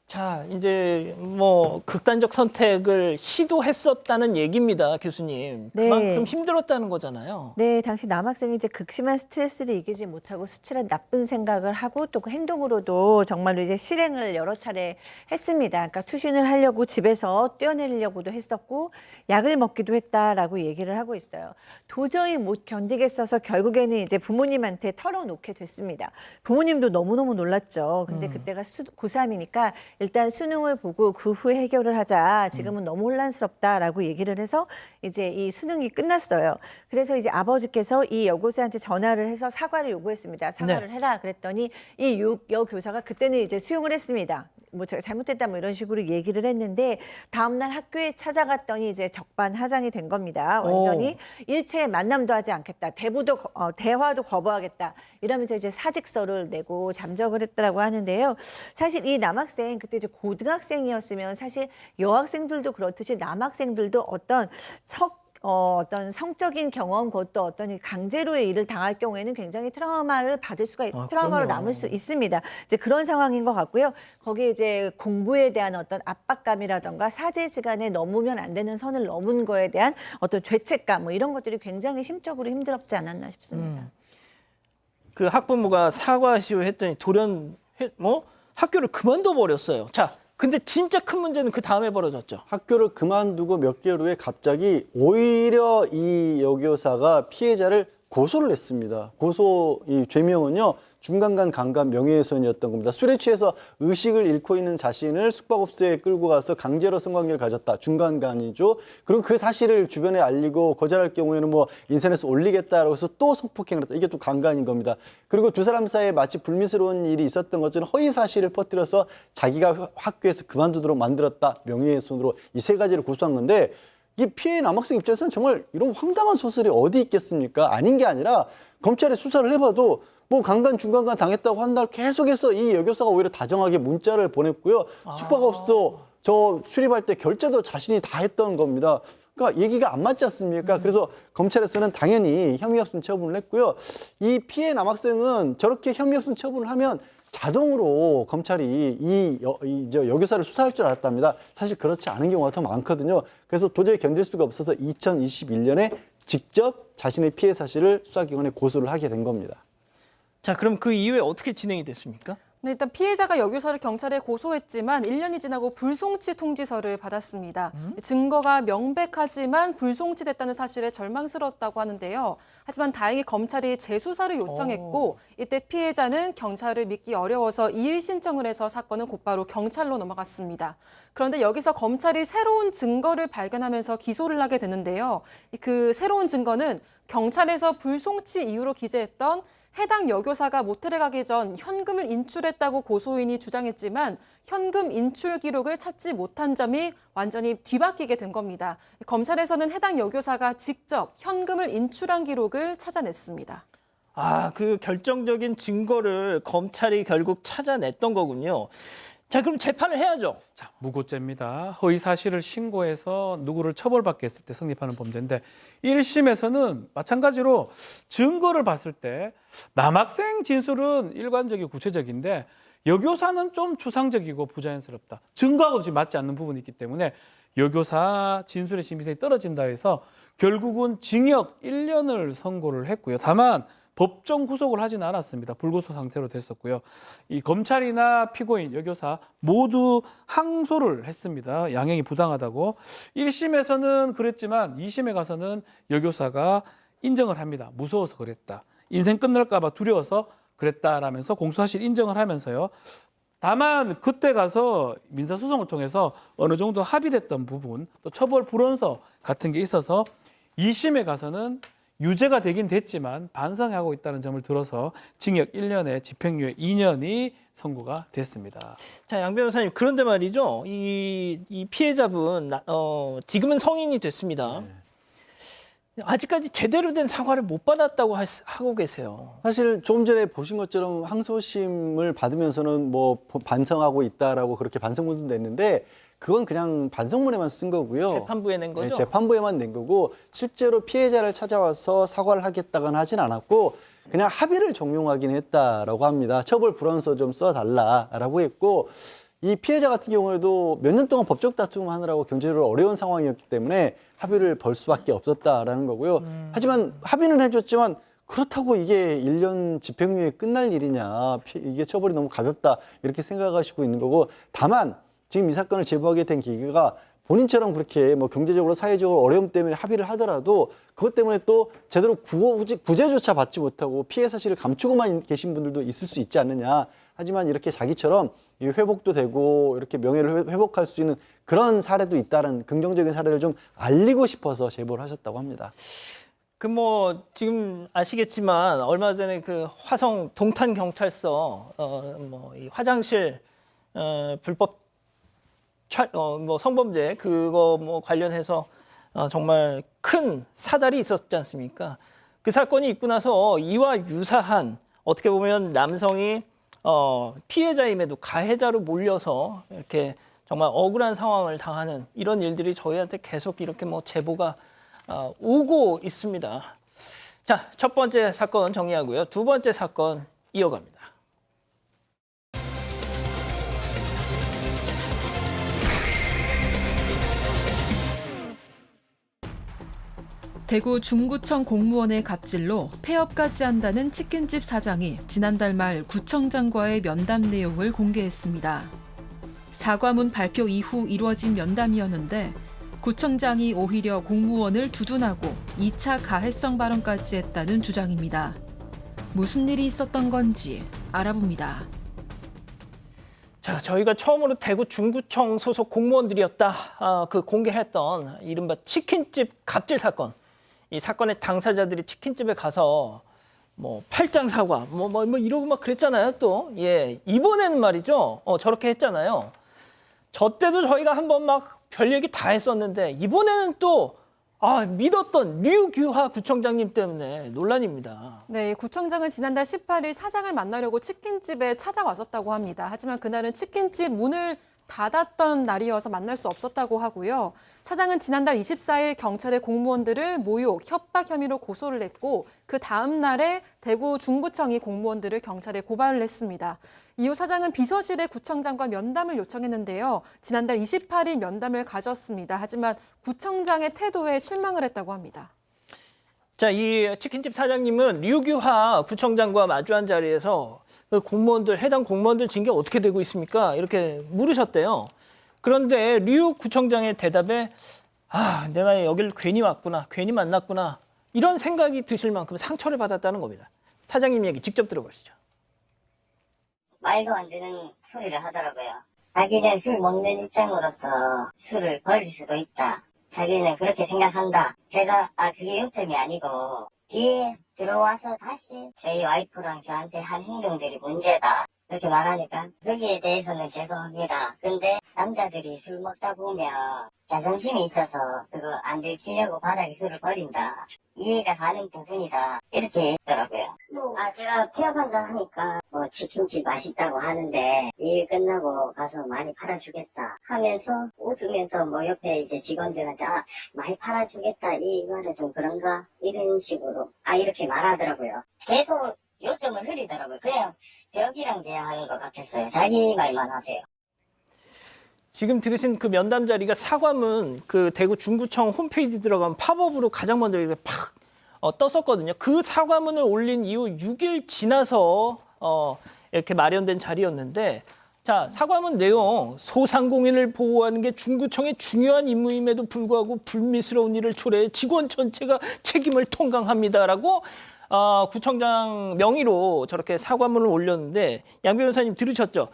자, 이제 뭐 극단적 선택을 시도했었다는 얘기입니다, 교수님. 네. 그만큼 힘들었다는 거잖아요. 네, 당시 남학생이 이제 극심한 스트레스를 이기지 못하고 수치란 나쁜 생각을 하고 또 그 행동으로도 정말로 이제 실행을 여러 차례 했습니다. 그러니까 투신을 하려고 집에서 뛰어내리려고도 했었고 약을 먹기도 했다라고 얘기를 하고 있어요. 도저히 못 견디겠어서 결국에는 이제 부모님한테 털어놓게 됐습니다. 부모님도 너무너무 놀랐죠. 근데 그때가 고3이니까 일단 수능을 보고 그 후에 해결을 하자. 지금은 너무 혼란스럽다라고 얘기를 해서 이제 이 수능이 끝났어요. 그래서 이제 아버지께서 이 여고생한테 전화를 해서 사과를 요구했습니다. 사과를 해라. 그랬더니 이 여교사가 그때는 이제 수용을 했습니다. 뭐 제가 잘못했다 뭐 이런 식으로 얘기를 했는데 다음날 학교에 찾아갔더니 이제 적반하장이 된 겁니다. 완전히 일체의 만남도 하지 않겠다. 대화도 거부하겠다. 이러면서 이제 사직서를 내고 잠적을 했다라고 하는데요. 사실 이 남학생 그때 이제 고등학생이었으면 사실 여학생들도 그렇듯이 남학생들도 어떤 성적인 경험, 그것도 어떤 강제로의 일을 당할 경우에는 굉장히 트라우마를 받을 수가, 트라우마로 그럼요. 남을 수 있습니다. 이제 그런 상황인 것 같고요. 거기에 이제 공부에 대한 어떤 압박감이라던가 사제지간에 넘으면 안 되는 선을 넘은 거에 대한 어떤 죄책감, 뭐 이런 것들이 굉장히 심적으로 힘들었지 않았나 싶습니다. 그 학부모가 사과하시오 했더니 학교를 그만둬 버렸어요. 자, 근데 진짜 큰 문제는 그 다음에 벌어졌죠. 학교를 그만두고 몇 개월 후에 갑자기 오히려 이 여교사가 피해자를 고소를 했습니다. 고소 이 죄명은요. 중간간 강간 명예훼손이었던 겁니다. 술에 취해서 의식을 잃고 있는 자신을 숙박업소에 끌고 가서 강제로 성관계를 가졌다. 중간간이죠. 그럼 그 사실을 주변에 알리고 거절할 경우에는 뭐 인터넷에 올리겠다라고 해서 또 성폭행을 했다. 이게 또 강간인 겁니다. 그리고 두 사람 사이에 마치 불미스러운 일이 있었던 것처럼 허위 사실을 퍼뜨려서 자기가 학교에서 그만두도록 만들었다. 명예훼손으로 이 세 가지를 고소한 건데 이 피해 남학생 입장에서는 정말 이런 황당한 소설이 어디 있겠습니까? 아닌 게 아니라 검찰에 수사를 해봐도 뭐 강간 중간간 당했다고 한 날 계속해서 이 여교사가 오히려 다정하게 문자를 보냈고요. 숙박업소 저 출입할 때 결제도 자신이 다 했던 겁니다. 그러니까 얘기가 안 맞지 않습니까? 그래서 검찰에서는 당연히 혐의 없음 처분을 했고요. 이 피해 남학생은 저렇게 혐의 없음 처분을 하면 자동으로 검찰이 이 여교사를 수사할 줄 알았답니다. 사실 그렇지 않은 경우가 더 많거든요. 그래서 도저히 견딜 수가 없어서 2021년에 직접 자신의 피해 사실을 수사기관에 고소를 하게 된 겁니다. 자, 그럼 그 이후에 어떻게 진행이 됐습니까? 네, 일단 피해자가 여교사를 경찰에 고소했지만 1년이 지나고 불송치 통지서를 받았습니다. 증거가 명백하지만 불송치됐다는 사실에 절망스러웠다고 하는데요. 하지만 다행히 검찰이 재수사를 요청했고 이때 피해자는 경찰을 믿기 어려워서 이의 신청을 해서 사건은 곧바로 경찰로 넘어갔습니다. 그런데 여기서 검찰이 새로운 증거를 발견하면서 기소를 하게 되는데요. 그 새로운 증거는 경찰에서 불송치 이유로 기재했던 해당 여교사가 모텔에 가기 전 현금을 인출했다고 고소인이 주장했지만 현금 인출 기록을 찾지 못한 점이 완전히 뒤바뀌게 된 겁니다. 검찰에서는 해당 여교사가 직접 현금을 인출한 기록을 찾아냈습니다. 아, 그 결정적인 증거를 검찰이 결국 찾아냈던 거군요. 자, 그럼 재판을 해야죠. 자, 무고죄입니다. 허위 사실을 신고해서 누구를 처벌받게 했을 때 성립하는 범죄인데 1심에서는 마찬가지로 증거를 봤을 때 남학생 진술은 일관적이고 구체적인데 여교사는 좀 추상적이고 부자연스럽다. 증거하고도 지금 맞지 않는 부분이 있기 때문에 여교사 진술의 신빙성이 떨어진다 해서 결국은 징역 1년을 선고를 했고요. 다만 법정 구속을 하지는 않았습니다. 불구속 상태로 됐었고요. 이 검찰이나 피고인, 여교사 모두 항소를 했습니다. 양형이 부당하다고. 1심에서는 그랬지만 2심에 가서는 여교사가 인정을 합니다. 무서워서 그랬다. 인생 끝날까 봐 두려워서 그랬다라면서 공소사실 인정을 하면서요. 다만 그때 가서 민사소송을 통해서 어느 정도 합의됐던 부분, 또 처벌 불원서 같은 게 있어서 2심에 가서는 유죄가 되긴 됐지만 반성하고 있다는 점을 들어서 징역 1년에 집행유예 2년이 선고가 됐습니다. 자, 양 변호사님, 그런데 말이죠. 이 피해자분 지금은 성인이 됐습니다. 아직까지 제대로 된 사과를 못 받았다고 하고 계세요. 사실 조금 전에 보신 것처럼 항소심을 받으면서는 뭐 반성하고 있다라고 그렇게 반성문도 냈는데 그건 그냥 반성문에만 쓴 거고요. 재판부에 낸 거죠? 네, 재판부에만 낸 거고 실제로 피해자를 찾아와서 사과를 하겠다고는 하진 않았고 그냥 합의를 종용하긴 했다라고 합니다. 처벌 불원서 좀 써달라라고 했고 이 피해자 같은 경우에도 몇 년 동안 법적 다툼을 하느라고 경제적으로 어려운 상황이었기 때문에 합의를 벌 수밖에 없었다라는 거고요. 하지만 합의는 해줬지만 그렇다고 이게 1년 집행유예 끝날 일이냐, 이게 처벌이 너무 가볍다 이렇게 생각하시고 있는 거고 다만 지금 이 사건을 제보하게 된 계기가 본인처럼 그렇게 뭐 경제적으로 사회적으로 어려움 때문에 합의를 하더라도 그것 때문에 또 제대로 구제조차 받지 못하고 피해 사실을 감추고만 계신 분들도 있을 수 있지 않느냐. 하지만 이렇게 자기처럼 회복도 되고 이렇게 명예를 회복할 수 있는 그런 사례도 있다는 긍정적인 사례를 좀 알리고 싶어서 제보를 하셨다고 합니다. 그 뭐 지금 아시겠지만 얼마 전에 그 화성 동탄 경찰서 이 화장실 불법 뭐 성범죄 그거 뭐 관련해서 정말 큰 사달이 있었지 않습니까? 그 사건이 있고 나서 이와 유사한 어떻게 보면 남성이 피해자임에도 가해자로 몰려서 이렇게 정말 억울한 상황을 당하는 이런 일들이 저희한테 계속 이렇게 뭐 제보가 오고 있습니다. 자, 첫 번째 사건 정리하고요. 두 번째 사건 이어갑니다. 대구 중구청 공무원의 갑질로 폐업까지 한다는 치킨집 사장이 지난달 말 구청장과의 면담 내용을 공개했습니다. 사과문 발표 이후 이루어진 면담이었는데 구청장이 오히려 공무원을 두둔하고 2차 가해성 발언까지 했다는 주장입니다. 무슨 일이 있었던 건지 알아봅니다. 자, 저희가 처음으로 대구 중구청 소속 공무원들이었다 그 공개했던 이른바 치킨집 갑질 사건. 이 사건의 당사자들이 치킨집에 가서 뭐 팔짱 사과 뭐 이러고 막 그랬잖아요. 또 이번에는 말이죠. 저렇게 했잖아요. 저 때도 저희가 한번 막 별 얘기 다 했었는데 이번에는 또 믿었던 류규하 구청장님 때문에 논란입니다. 네, 구청장은 지난달 18일 사장을 만나려고 치킨집에 찾아왔었다고 합니다. 하지만 그날은 치킨집 문을 닫았던 날이어서 만날 수 없었다고 하고요. 사장은 지난달 24일 경찰에 공무원들을 모욕, 협박 혐의로 고소를 했고 그 다음 날에 대구 중구청이 공무원들을 경찰에 고발을 했습니다. 이후 사장은 비서실에 구청장과 면담을 요청했는데요. 지난달 28일 면담을 가졌습니다. 하지만 구청장의 태도에 실망을 했다고 합니다. 자, 이 치킨집 사장님은 류규하 구청장과 마주한 자리에서 그 해당 공무원들 징계 어떻게 되고 있습니까? 이렇게 물으셨대요. 그런데 류 구청장의 대답에 내가 여길 괜히 왔구나, 괜히 만났구나 이런 생각이 드실 만큼 상처를 받았다는 겁니다. 사장님 얘기 직접 들어보시죠. 말도 안 되는 소리를 하더라고요. 자기는 술 먹는 입장으로서 술을 버릴 수도 있다. 자기는 그렇게 생각한다. 제가 그게 요점이 아니고 뒤에 들어와서 다시 저희 와이프랑 저한테 한 행동들이 문제다. 이렇게 말하니까 거기에 대해서는 죄송합니다. 근데 남자들이 술 먹다 보면 자존심이 있어서 그거 안 들키려고 바닥에 술을 버린다. 이해가 가는 부분이다. 이렇게 얘기하더라고요. 제가 폐업한다 하니까 뭐 치킨집 맛있다고 하는데 일 끝나고 가서 많이 팔아주겠다 하면서 웃으면서 뭐 옆에 이제 직원들한테 많이 팔아주겠다 이 말은 좀 그런가 이런 식으로 이렇게 말하더라고요. 계속 요점을 흐리더라고요. 그냥 벽이랑 대화하는 것 같았어요. 자기 말만 하세요. 지금 들으신 그 면담 자리가 사과문 그 대구 중구청 홈페이지 들어가면 팝업으로 가장 먼저 이렇게 팍 떴었거든요. 그 사과문을 올린 이후 6일 지나서 이렇게 마련된 자리였는데 자, 사과문 내용 소상공인을 보호하는 게 중구청의 중요한 임무임에도 불구하고 불미스러운 일을 초래해 직원 전체가 책임을 통감합니다라고 구청장 명의로 저렇게 사과문을 올렸는데 양 변호사님 들으셨죠?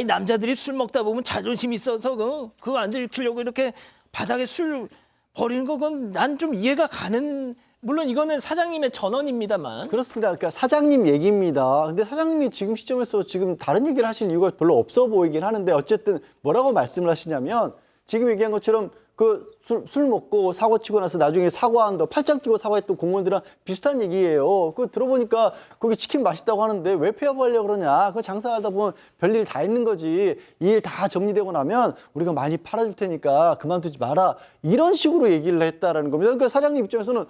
남자들이 술 먹다 보면 자존심 있어서 그거 안 들키려고 이렇게 바닥에 술 버리는 거 그건 난 좀 이해가 가는 물론 이거는 사장님의 전언입니다만 그렇습니다. 그러니까 사장님 얘기입니다. 근데 사장님이 지금 시점에서 지금 다른 얘기를 하실 이유가 별로 없어 보이긴 하는데 어쨌든 뭐라고 말씀을 하시냐면 지금 얘기한 것처럼 그 술 먹고 사고 치고 나서 나중에 사과한다, 팔짱 끼고 사과했던 공무원들이랑 비슷한 얘기예요. 그거 들어보니까 거기 치킨 맛있다고 하는데 왜 폐업하려고 그러냐. 그거 장사하다 보면 별일 다 있는 거지. 이 일 다 정리되고 나면 우리가 많이 팔아줄 테니까 그만두지 마라. 이런 식으로 얘기를 했다라는 겁니다. 그러니까 사장님 입장에서는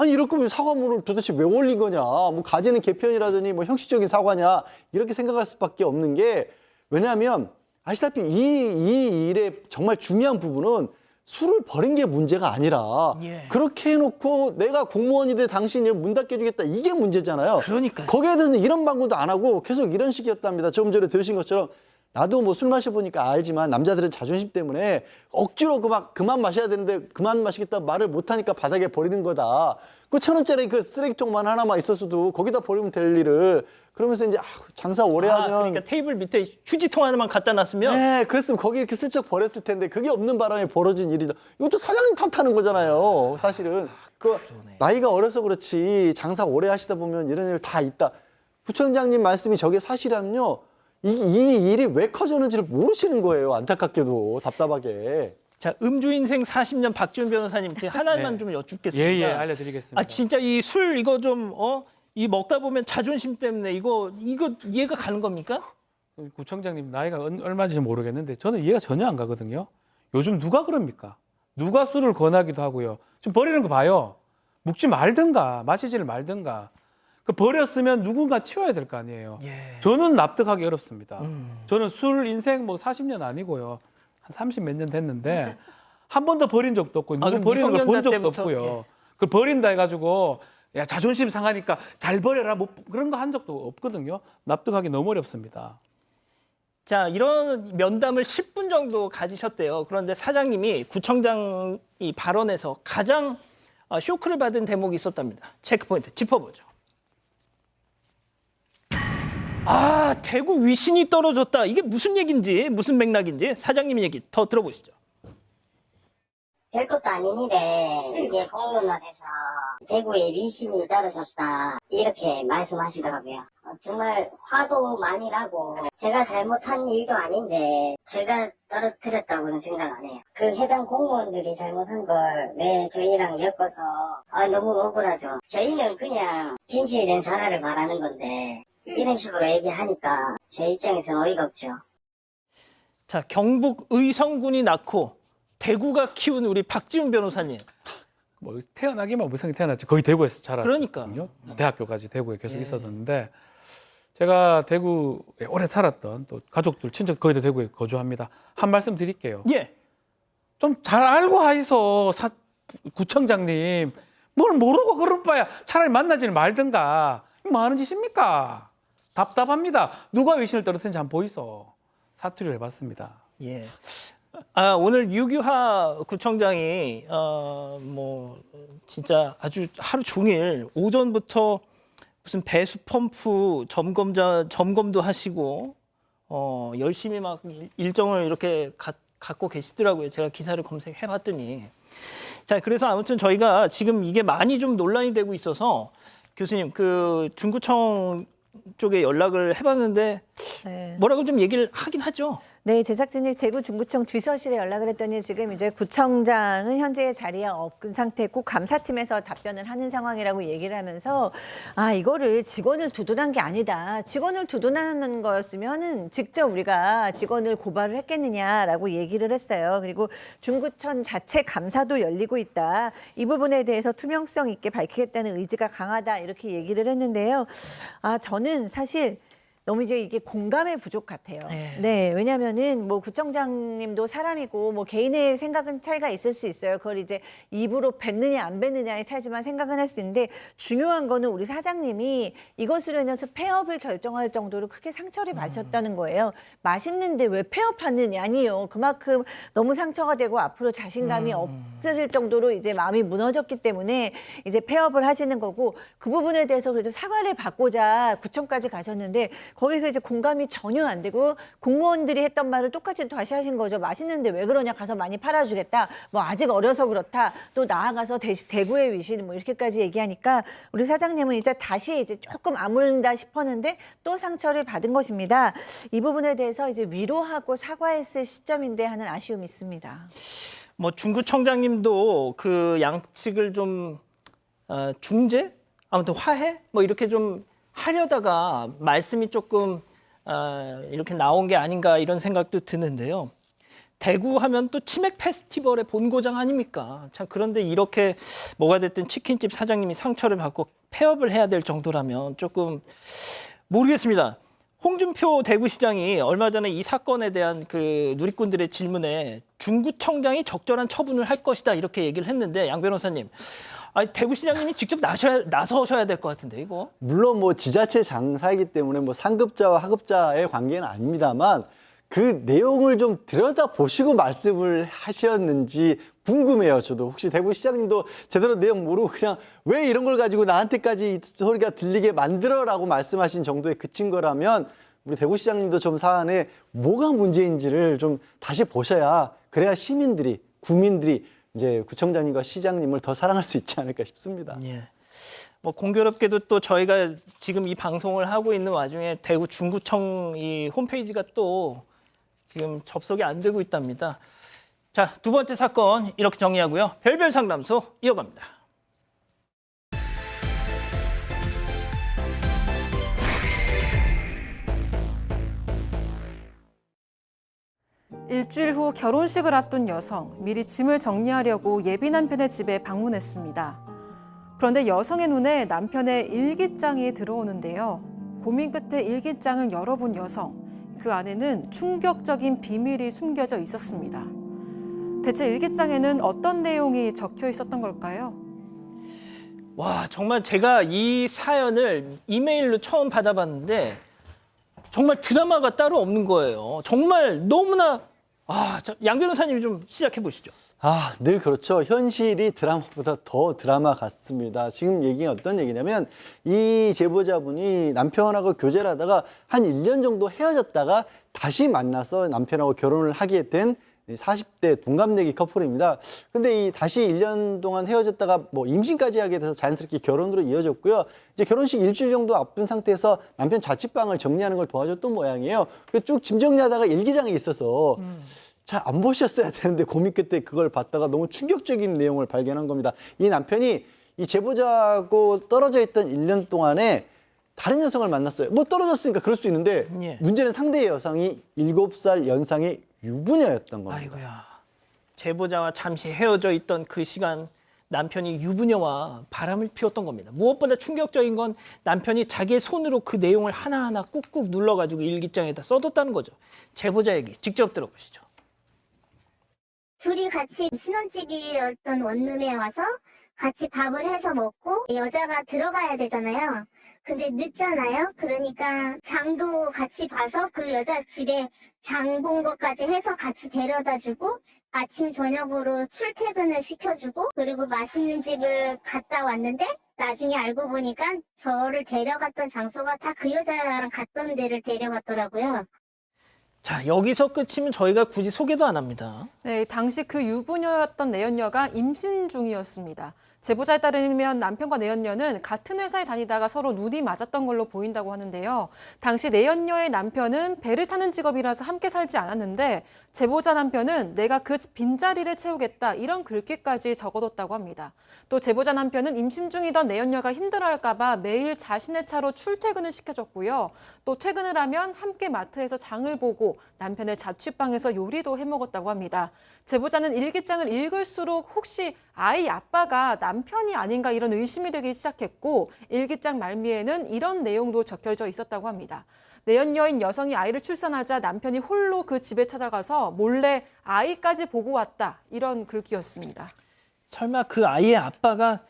이럴 거면 사과문을 도대체 왜 올린 거냐. 뭐 가지는 개편이라더니 뭐 형식적인 사과냐. 이렇게 생각할 수밖에 없는 게 왜냐하면 아시다시피 이 일의 정말 중요한 부분은 술을 버린 게 문제가 아니라 그렇게 해놓고 내가 공무원이 돼 당신이 문 닫게 해주겠다 이게 문제잖아요. 그러니까요. 거기에 대해서는 이런 방구도 안 하고 계속 이런 식이었답니다. 조금 전에 들으신 것처럼 나도 뭐 술 마셔보니까 알지만 남자들은 자존심 때문에 억지로 그만 마셔야 되는데 그만 마시겠다 말을 못하니까 바닥에 버리는 거다. 그 1,000원짜리 그 쓰레기통만 하나만 있었어도 거기다 버리면 될 일을 그러면서 이제 장사 오래 하면 그러니까 테이블 밑에 휴지통 하나만 갖다 놨으면 네, 그랬으면 거기 이렇게 슬쩍 버렸을 텐데 그게 없는 바람에 벌어진 일이다. 이것도 사장님 탓하는 거잖아요. 사실은 나이가 어려서 그렇지 장사 오래 하시다 보면 이런 일 다 있다. 부청장님 말씀이 저게 사실이라면요. 이 일이 왜 커졌는지를 모르시는 거예요. 안타깝게도 답답하게. 자, 음주 인생 40년 박지훈 변호사님 하나만 네. 좀 여쭙겠습니다. 예, 알려드리겠습니다. 아 진짜 이 술 이거 좀 이 먹다 보면 자존심 때문에 이거 이해가 가는 겁니까? 구청장님 나이가 얼마인지 모르겠는데 저는 이해가 전혀 안 가거든요. 요즘 누가 그럽니까? 누가 술을 권하기도 하고요. 지금 버리는 거 봐요. 묵지 말든가 마시지를 말든가. 그 버렸으면 누군가 치워야 될 거 아니에요. 예. 저는 납득하기 어렵습니다. 저는 술 인생 뭐 40년 아니고요. 한 30 몇 년 됐는데 한 번도 버린 적도 없고 누구 그럼 버리는 걸 본 미성년자 적도 때부터, 없고요. 그 버린다 해가지고 야 자존심 상하니까 잘 버려라 뭐 그런 거 한 적도 없거든요. 납득하기 너무 어렵습니다. 자, 이런 면담을 10분 정도 가지셨대요. 그런데 사장님이 구청장 이 발언에서 가장 쇼크를 받은 대목이 있었답니다. 체크포인트 짚어보죠. 아, 대구 위신이 떨어졌다. 이게 무슨 얘기인지, 무슨 맥락인지 사장님 얘기 더 들어보시죠. 별것도 아닌데 이게 공론화돼서 대구의 위신이 떨어졌다 이렇게 말씀하시더라고요. 정말 화도 많이 나고 제가 잘못한 일도 아닌데 제가 떨어뜨렸다고는 생각 안 해요. 그 해당 공무원들이 잘못한 걸 왜 저희랑 엮어서 너무 억울하죠. 저희는 그냥 진실된 사과를 말하는 건데 이런 식으로 얘기하니까 제 입장에서는 어이가 없죠. 자, 경북 의성군이 낳고 대구가 키운 우리 박지훈 변호사님. 뭐 태어나기만 무성이 태어났지 거의 대구에서 자랐거든요. 그러니까. 대학교까지 대구에 계속 예. 있었는데 제가 대구에 오래 살았던 또 가족들 친척 거의 다 대구에 거주합니다. 한 말씀 드릴게요. 예. 좀 잘 알고 하이소 구청장님 뭘 모르고 그럴 바야 차라리 만나지를 말든가. 뭐 하는 짓입니까? 답답합니다. 누가 위신을 떨어뜨린지 한번 보이소. 사투리를 해봤습니다. 예. 아, 오늘 유규하 구청장이 뭐 진짜 아주 하루 종일 오전부터 무슨 배수 펌프 점검도 하시고 열심히 막 일정을 이렇게 갖고 계시더라고요. 제가 기사를 검색해 봤더니. 자, 그래서 아무튼 저희가 지금 이게 많이 좀 논란이 되고 있어서 교수님 그 중구청 쪽에 연락을 해봤는데 네. 뭐라고 좀 얘기를 하긴 하죠. 네, 제작진이 대구 중구청 비서실에 연락을 했더니 지금 이제 구청장은 현재 자리에 없은 상태고 감사팀에서 답변을 하는 상황이라고 얘기를 하면서 이거를 직원을 두둔한 게 아니다. 직원을 두둔하는 거였으면은 직접 우리가 직원을 고발을 했겠느냐라고 얘기를 했어요. 그리고 중구청 자체 감사도 열리고 있다. 이 부분에 대해서 투명성 있게 밝히겠다는 의지가 강하다. 이렇게 얘기를 했는데요. 저는 사실 너무 이제 이게 공감의 부족 같아요. 네, 왜냐하면은 뭐 구청장님도 사람이고 뭐 개인의 생각은 차이가 있을 수 있어요. 그걸 이제 입으로 뱉느냐 안 뱉느냐의 차이지만 생각은 할 수 있는데 중요한 거는 우리 사장님이 이것으로 인해서 폐업을 결정할 정도로 크게 상처를 받으셨다는 거예요. 맛있는데 왜 폐업하느냐 아니요. 그만큼 너무 상처가 되고 앞으로 자신감이 없어질 정도로 이제 마음이 무너졌기 때문에 이제 폐업을 하시는 거고 그 부분에 대해서 그래도 사과를 받고자 구청까지 가셨는데. 거기서 이제 공감이 전혀 안 되고 공무원들이 했던 말을 똑같이 다시 하신 거죠. 맛있는데 왜 그러냐 가서 많이 팔아주겠다. 뭐 아직 어려서 그렇다. 또 나아가서 대구의 위신 뭐 이렇게까지 얘기하니까 우리 사장님은 이제 다시 이제 조금 아물다 싶었는데 또 상처를 받은 것입니다. 이 부분에 대해서 이제 위로하고 사과했을 시점인데 하는 아쉬움이 있습니다. 뭐 중구청장님도 그 양측을 좀 중재, 아무튼 화해, 뭐 이렇게 좀 하려다가 말씀이 조금 이렇게 나온 게 아닌가 이런 생각도 드는데요. 대구 하면 또 치맥 페스티벌의 본고장 아닙니까? 참 그런데 이렇게 뭐가 됐든 치킨집 사장님이 상처를 받고 폐업을 해야 될 정도라면 조금 모르겠습니다. 홍준표 대구시장이 얼마 전에 이 사건에 대한 그 누리꾼들의 질문에 중구청장이 적절한 처분을 할 것이다 이렇게 얘기를 했는데 양 변호사님, 대구시장님이 직접 나서셔야 될 것 같은데 이거. 물론 뭐 지자체 장사이기 때문에 뭐 상급자와 하급자의 관계는 아닙니다만 그 내용을 좀 들여다보시고 말씀을 하셨는지 궁금해요. 저도 혹시 대구시장님도 제대로 내용 모르고 그냥 왜 이런 걸 가지고 나한테까지 이 소리가 들리게 만들어라고 말씀하신 정도에 그친 거라면 우리 대구시장님도 좀 사안에 뭐가 문제인지를 좀 다시 보셔야 그래야 시민들이 국민들이 이제 구청장님과 시장님을 더 사랑할 수 있지 않을까 싶습니다. 예. 뭐 공교롭게도 또 저희가 지금 이 방송을 하고 있는 와중에 대구 중구청 이 홈페이지가 또 지금 접속이 안 되고 있답니다. 자, 두 번째 사건 이렇게 정리하고요. 별별 상담소 이어갑니다. 일주일 후 결혼식을 앞둔 여성, 미리 짐을 정리하려고 예비 남편의 집에 방문했습니다. 그런데 여성의 눈에 남편의 일기장이 들어오는데요. 고민 끝에 일기장을 열어본 여성, 그 안에는 충격적인 비밀이 숨겨져 있었습니다. 대체 일기장에는 어떤 내용이 적혀 있었던 걸까요? 와, 정말 제가 이 사연을 이메일로 처음 받아봤는데 정말 드라마가 따로 없는 거예요. 정말 너무나 양 변호사님이 좀 시작해 보시죠. 늘 그렇죠. 현실이 드라마보다 더 드라마 같습니다. 지금 얘기가 어떤 얘기냐면 이 제보자분이 남편하고 교제를 하다가 한 1년 정도 헤어졌다가 다시 만나서 남편하고 결혼을 하게 된 40대 동갑내기 커플입니다. 근데 이 다시 1년 동안 헤어졌다가 뭐 임신까지 하게 돼서 자연스럽게 결혼으로 이어졌고요. 이제 결혼식 일주일 정도 앞둔 상태에서 남편 자취방을 정리하는 걸 도와줬던 모양이에요. 쭉 짐 정리하다가 일기장이 있어서 잘 안 보셨어야 되는데 고민 끝에 그걸 봤다가 너무 충격적인 내용을 발견한 겁니다. 이 남편이 이 제보자하고 떨어져 있던 1년 동안에 다른 여성을 만났어요. 뭐 떨어졌으니까 그럴 수 있는데 예. 문제는 상대의 여성이 7살 연상의 유부녀였던 겁니다. 아이고야. 제보자와 잠시 헤어져 있던 그 시간 남편이 유부녀와 바람을 피웠던 겁니다. 무엇보다 충격적인 건 남편이 자기의 손으로 그 내용을 하나하나 꾹꾹 눌러가지고 일기장에다 써뒀다는 거죠. 제보자 얘기 직접 들어보시죠. 둘이 같이 신혼집이었던 원룸에 와서 같이 밥을 해서 먹고 여자가 들어가야 되잖아요. 근데 늦잖아요. 그러니까 장도 같이 봐서 그 여자 집에 장 본 것까지 해서 같이 데려다주고 아침 저녁으로 출퇴근을 시켜주고 그리고 맛있는 집을 갔다 왔는데 나중에 알고 보니까 저를 데려갔던 장소가 다 그 여자랑 갔던 데를 데려갔더라고요. 자, 여기서 끝이면 저희가 굳이 소개도 안 합니다. 네, 당시 그 유부녀였던 내연녀가 임신 중이었습니다. 제보자에 따르면 남편과 내연녀는 같은 회사에 다니다가 서로 눈이 맞았던 걸로 보인다고 하는데요. 당시 내연녀의 남편은 배를 타는 직업이라서 함께 살지 않았는데 제보자 남편은 내가 그 빈자리를 채우겠다 이런 글귀까지 적어뒀다고 합니다. 또 제보자 남편은 임신 중이던 내연녀가 힘들어할까 봐 매일 자신의 차로 출퇴근을 시켜줬고요. 또 퇴근을 하면 함께 마트에서 장을 보고 남편의 자취방에서 요리도 해먹었다고 합니다. 제보자는 일기장을 읽을수록 혹시 아이 아빠가 남편이 아닌가 이런 의심이 되기 시작했고 일기장 말미에는 이런 내용도 적혀져 있었다고 합니다. 내연녀인 여성이 아이를 출산하자 남편이 홀로 그 집에 찾아가서 몰래 아이까지 보고 왔다 이런 글귀였습니다. 설마 그 아이의 아빠가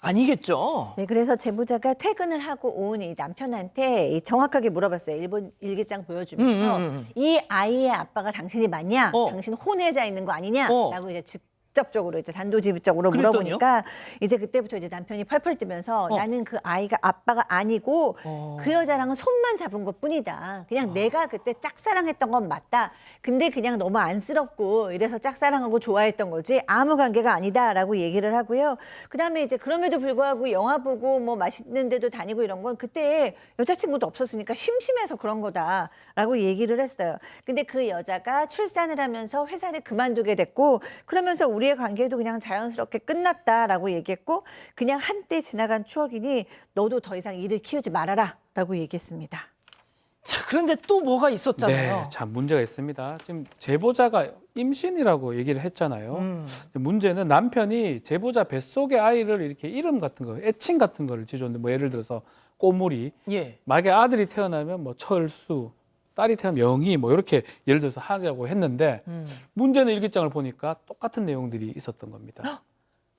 아니겠죠? 네, 그래서 제보자가 퇴근을 하고 온 이 남편한테 정확하게 물어봤어요. 일본 일기장 보여주면서 이 아이의 아빠가 당신이 맞냐? 당신 혼외자 있는 거 아니냐? 라고 이제 직접적으로 이제 단도직입적으로 그랬더니요? 물어보니까 이제 그때부터 이제 남편이 펄펄 뛰면서 나는 그 아이가 아빠가 아니고 그 여자랑은 손만 잡은 것뿐이다. 그냥 내가 그때 짝사랑했던 건 맞다. 근데 그냥 너무 안쓰럽고 이래서 짝사랑하고 좋아했던 거지 아무 관계가 아니다라고 얘기를 하고요. 그다음에 이제 그럼에도 불구하고 영화 보고 뭐 맛있는 데도 다니고 이런 건 그때 여자친구도 없었으니까 심심해서 그런 거다라고 얘기를 했어요. 근데 그 여자가 출산을 하면서 회사를 그만두게 됐고 그러면서 우리의 관계도 그냥 자연스럽게 끝났다라고 얘기했고 그냥 한때 지나간 추억이니 너도 더 이상 일을 키우지 말아라 라고 얘기했습니다. 자, 그런데 또 뭐가 있었잖아요. 네, 참 문제가 있습니다. 지금 제보자가 임신이라고 얘기를 했잖아요. 문제는 남편이 제보자 뱃속의 아이를 이렇게 이름 같은 거, 애칭 같은 거를 지어줬는데 뭐 예를 들어서 꼬물이, 예. 만약에 아들이 태어나면 뭐 철수, 딸이 태어나면 영희 뭐 이렇게 예를 들어서 하자고 했는데 문제는 일기장을 보니까 똑같은 내용들이 있었던 겁니다.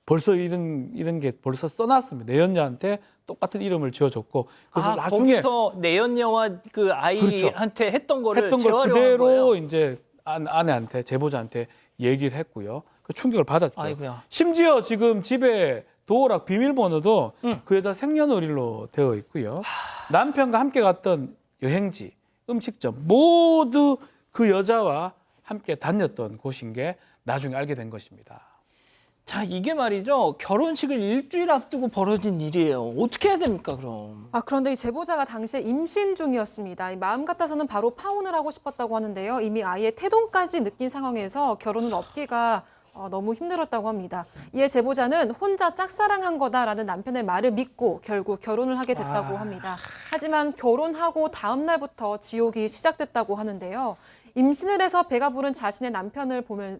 벌써 이런 게 벌써 써놨습니다. 내연녀한테 똑같은 이름을 지어줬고 그래서 나중에 거기서 내연녀와 그 아이한테 그렇죠. 했던 거를 했던 걸 재활용한 그대로 거예요. 이제 아내한테 제보자한테 얘기를 했고요. 그 충격을 받았죠. 아이고야. 심지어 지금 집에 도어락 비밀번호도 그 여자 생년월일로 되어 있고요. 남편과 함께 갔던 여행지, 음식점 모두 그 여자와 함께 다녔던 곳인 게 나중에 알게 된 것입니다. 자, 이게 말이죠. 결혼식을 일주일 앞두고 벌어진 일이에요. 어떻게 해야 됩니까, 그럼? 그런데 이 제보자가 당시에 임신 중이었습니다. 이 마음 같아서는 바로 파혼을 하고 싶었다고 하는데요. 이미 아이의 태동까지 느낀 상황에서 결혼은 없기가 너무 힘들었다고 합니다. 이에 제보자는 혼자 짝사랑한 거다라는 남편의 말을 믿고 결국 결혼을 하게 됐다고 합니다. 하지만 결혼하고 다음 날부터 지옥이 시작됐다고 하는데요. 임신을 해서 배가 부른 자신의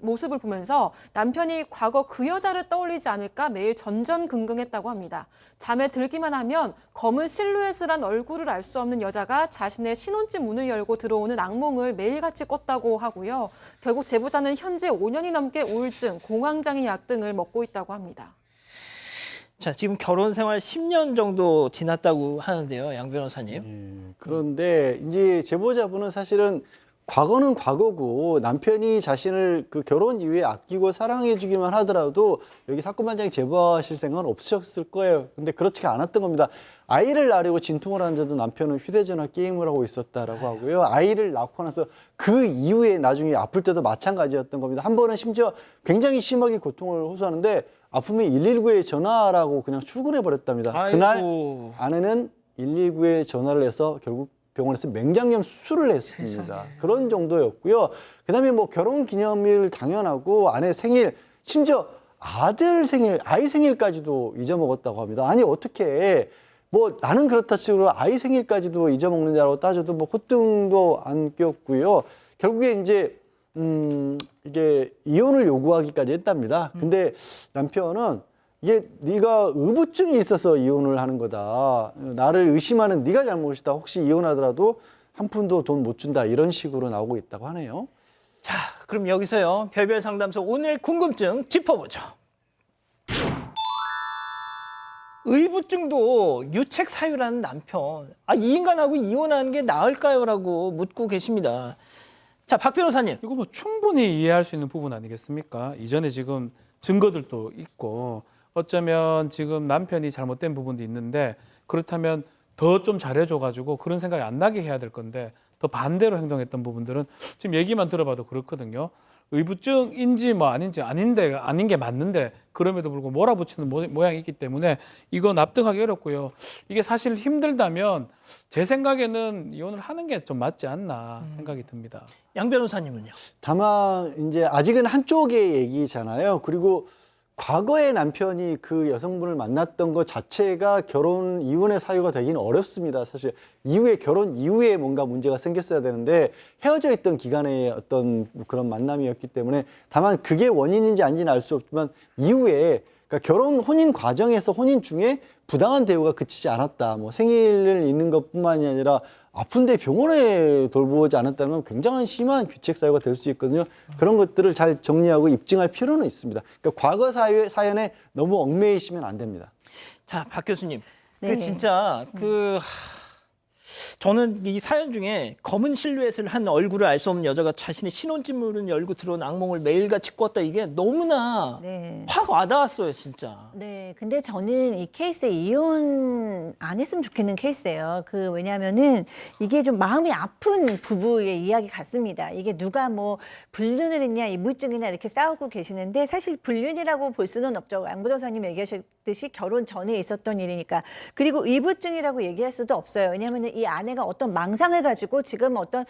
모습을 보면서 남편이 과거 그 여자를 떠올리지 않을까 매일 전전긍긍했다고 합니다. 잠에 들기만 하면 검은 실루엣을 한 얼굴을 알 수 없는 여자가 자신의 신혼집 문을 열고 들어오는 악몽을 매일같이 꿨다고 하고요. 결국 제보자는 현재 5년이 넘게 우울증, 공황장애 약 등을 먹고 있다고 합니다. 자, 지금 결혼 생활 10년 정도 지났다고 하는데요, 양 변호사님. 그런데 이제 제보자분은 사실은 과거는 과거고 남편이 자신을 그 결혼 이후에 아끼고 사랑해 주기만 하더라도 여기 사건반장이 제보하실 생각은 없으셨을 거예요. 근데 그렇지가 않았던 겁니다. 아이를 낳으려고 진통을 하는데도 남편은 휴대전화 게임을 하고 있었다라고 하고요. 아이를 낳고 나서 그 이후에 나중에 아플 때도 마찬가지였던 겁니다. 한 번은 심지어 굉장히 심하게 고통을 호소하는데 아프면 119에 전화하라고 그냥 출근해 버렸답니다. 아이고. 그날 아내는 119에 전화를 해서 결국 병원에서 맹장염 수술을 했습니다. 그런 정도였고요. 그다음에 뭐 결혼 기념일 당연하고 아내 생일, 심지어 아들 생일, 아이 생일까지도 잊어먹었다고 합니다. 아니 어떻게 뭐 나는 그렇다 치고 아이 생일까지도 잊어먹느냐고 따져도 뭐 콧등도 안 꼈고요. 결국에 이제 이게 이혼을 요구하기까지 했답니다. 근데 남편은 이게 네가 의부증이 있어서 이혼을 하는 거다. 나를 의심하는 네가 잘못이다. 혹시 이혼하더라도 한 푼도 돈 못 준다. 이런 식으로 나오고 있다고 하네요. 자, 그럼 여기서요. 별별 상담소 오늘 궁금증 짚어보죠. 의부증도 유책 사유라는 남편. 이 인간하고 이혼하는 게 나을까요? 라고 묻고 계십니다. 자, 박 변호사님. 이거 뭐 충분히 이해할 수 있는 부분 아니겠습니까? 이전에 지금 증거들도 있고 어쩌면 지금 남편이 잘못된 부분도 있는데 그렇다면 더 좀 잘해줘가지고 그런 생각이 안 나게 해야 될 건데 더 반대로 행동했던 부분들은 지금 얘기만 들어봐도 그렇거든요. 의부증인지 뭐 아닌지 아닌 게 맞는데 그럼에도 불구하고 몰아붙이는 모양이 있기 때문에 이거 납득하기 어렵고요. 이게 사실 힘들다면 제 생각에는 이혼을 하는 게 좀 맞지 않나 생각이 듭니다. 양 변호사님은요? 다만 이제 아직은 한쪽의 얘기잖아요. 그리고 과거에 남편이 그 여성분을 만났던 것 자체가 결혼 이혼의 사유가 되기는 어렵습니다. 사실 이후에 결혼 이후에 뭔가 문제가 생겼어야 되는데 헤어져 있던 기간에 어떤 그런 만남이었기 때문에 다만 그게 원인인지 아닌지는 알 수 없지만 이후에 그러니까 결혼 혼인 과정에서 혼인 중에 부당한 대우가 그치지 않았다. 뭐 생일을 잊는 것뿐만이 아니라 아픈데 병원에 돌보지 않았다는 건 굉장히 심한 귀책 사유가 될 수 있거든요. 그런 것들을 잘 정리하고 입증할 필요는 있습니다. 그러니까 과거 사연에 너무 얽매이시면 안 됩니다. 자, 박 교수님. 네. 진짜 저는 이 사연 중에 검은 실루엣을 한 얼굴을 알 수 없는 여자가 자신의 신혼집 문을 열고 들어온 악몽을 매일같이 꿨다. 이게 너무나 네. 확 와닿았어요, 진짜. 네, 근데 저는 이 케이스에 이혼 안 했으면 좋겠는 케이스예요. 왜냐하면은 이게 좀 마음이 아픈 부부의 이야기 같습니다. 이게 누가 뭐 불륜을 했냐, 이부증이나 이렇게 싸우고 계시는데 사실 불륜이라고 볼 수는 없죠. 양 변호사님 얘기하셨듯이 결혼 전에 있었던 일이니까. 그리고 이부증이라고 얘기할 수도 없어요. 왜냐하면은 이 아내가 어떤 망상을 가지고 지금 어떤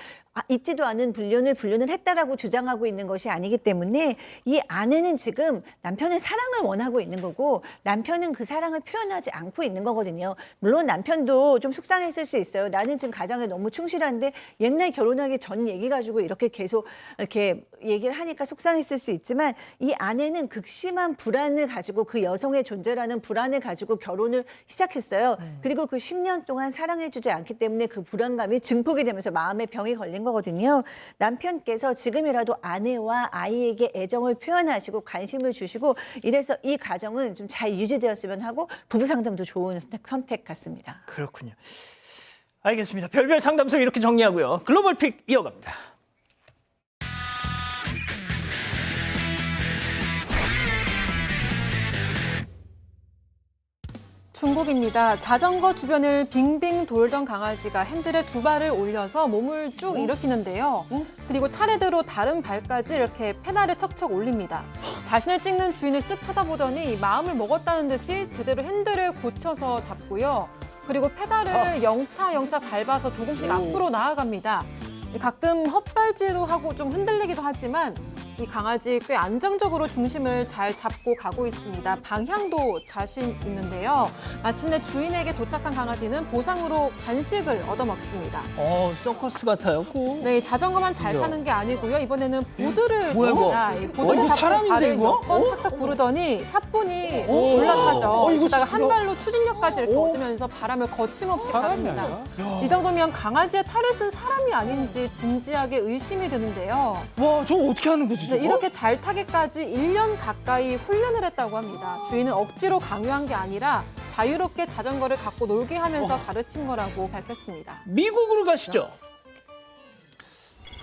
있지도 않은 불륜을 했다라고 주장하고 있는 것이 아니기 때문에 이 아내는 지금 남편의 사랑을 원하고 있는 거고 남편은 그 사랑을 표현하지 않고 있는 거거든요. 물론 남편도 좀 속상했을 수 있어요. 나는 지금 가정에 너무 충실한데 옛날 결혼하기 전 얘기 가지고 이렇게 계속 이렇게 얘기를 하니까 속상했을 수 있지만 이 아내는 극심한 불안을 가지고 그 여성의 존재라는 불안을 가지고 결혼을 시작했어요. 그리고 그 10년 동안 사랑해주지 않기 때문에 그 불안감이 증폭이 되면서 마음에 병이 걸린 거거든요. 남편께서 지금이라도 아내와 아이에게 애정을 표현하시고 관심을 주시고 이래서 이 가정은 좀 잘 유지되었으면 하고 부부 상담도 좋은 선택 같습니다. 그렇군요. 알겠습니다. 별별 상담소 이렇게 정리하고요. 글로벌 픽 이어갑니다. 중국입니다. 자전거 주변을 빙빙 돌던 강아지가 핸들에 두 발을 올려서 몸을 쭉 일으키는데요. 그리고 차례대로 다른 발까지 이렇게 페달을 척척 올립니다. 자신을 찍는 주인을 쓱 쳐다보더니 마음을 먹었다는 듯이 제대로 핸들을 고쳐서 잡고요. 그리고 페달을 영차 밟아서 조금씩 앞으로 나아갑니다. 가끔 헛발질도 하고 좀 흔들리기도 하지만 이 강아지 꽤 안정적으로 중심을 잘 잡고 가고 있습니다. 방향도 자신 있는데요. 마침내 주인에게 도착한 강아지는 보상으로 간식을 얻어먹습니다. 서커스 같아요. 네, 자전거만 잘 타는 게 아니고요. 이번에는 보드를 뭐야, 이거? 탑니다. 이 보드를 이거 타고 사람인데, 발을 이거? 몇번 탁탁 구르더니 사뿐히 올라타죠. 이거 그러다가 진짜- 한 발로 추진력까지 이렇게 얻으면서 바람을 거침없이 사람이 타습니다. 아니야? 이 정도면 강아지의 탈을 쓴 사람이 아닌지 진지하게 의심이 드는데요. 와, 저거 어떻게 하는 거지? 네, 저거? 이렇게 잘 타기까지 1년 가까이 훈련을 했다고 합니다. 주인은 억지로 강요한 게 아니라 자유롭게 자전거를 갖고 놀게 하면서 가르친 거라고 밝혔습니다. 미국으로 가시죠.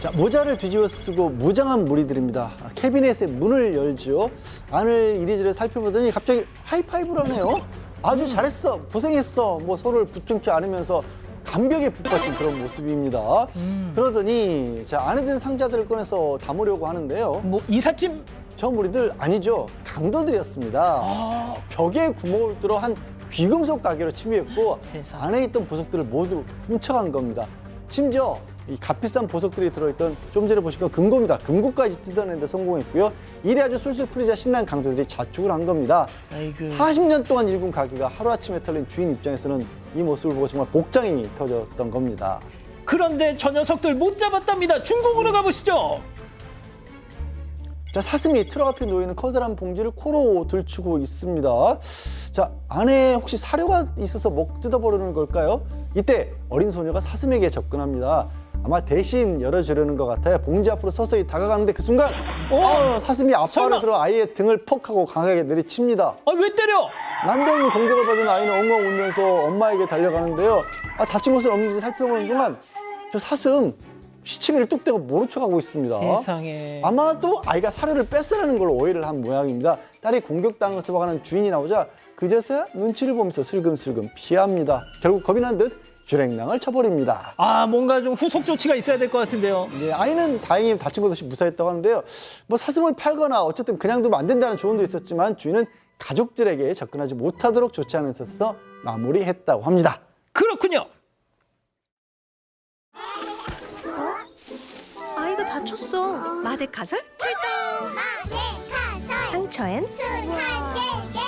자, 모자를 뒤집어 쓰고 무장한 무리들입니다. 캐비넷의 문을 열지요. 안을 이리저리 살펴보더니 갑자기 하이파이브를 하네요. 아주 잘했어, 고생했어, 뭐 서로를 부둥켜 안으면서 감격에 북받친 그런 모습입니다. 그러더니 자, 안에 든 상자들을 꺼내서 담으려고 하는데요. 뭐 이삿짐? 저 무리들 아니죠. 강도들이었습니다. 벽에 구멍을 뚫어 한 귀금속 가게로 침입했고 세상에. 안에 있던 보석들을 모두 훔쳐간 겁니다. 심지어 이 값비싼 보석들이 들어있던 좀 전에 보신 건 금고입니다. 금고까지 뜯어내는 데 성공했고요. 일이 아주 술술 풀리자 신난 강도들이 자축을 한 겁니다. 아이고. 40년 동안 일군 가게가 하루아침에 털린 주인 입장에서는 이 모습을 보고 정말 복장이 터졌던 겁니다. 그런데 저 녀석들 못 잡았답니다. 중국으로 가보시죠. 자, 사슴이 트럭 앞에 놓이는 커다란 봉지를 코로 들추고 있습니다. 자, 안에 혹시 사료가 있어서 목 뜯어버리는 걸까요? 이때 어린 소녀가 사슴에게 접근합니다. 아마 대신 열어주려는 것 같아요. 봉지 앞으로 서서히 다가가는데 그 순간 사슴이 앞발을 설마. 들어 아이의 등을 퍽 하고 강하게 내리칩니다. 왜 때려? 난데없는 공격을 받은 아이는 엉엉 울면서 엄마에게 달려가는데요. 다친 곳은 없는지 살펴보는 동안 저 사슴 시치미를 뚝 떼고 모른 척하고 있습니다. 세상에. 아마도 아이가 사료를 뺏으라는 걸로 오해를 한 모양입니다. 딸이 공격당한 것을 봐가는 주인이 나오자 그제서야 눈치를 보면서 슬금슬금 피합니다. 결국 겁이 난 듯 주랭랑을 쳐버립니다. 뭔가 좀 후속 조치가 있어야 될 것 같은데요. 예, 아이는 다행히 다친 것 없이 무사했다고 하는데요. 뭐 사슴을 팔거나 어쨌든 그냥 두면 안 된다는 조언도 있었지만 주인은 가족들에게 접근하지 못하도록 조치하는 데 있어서 마무리했다고 합니다. 그렇군요. 아이가 다쳤어. 마데카설 출동. 상처엔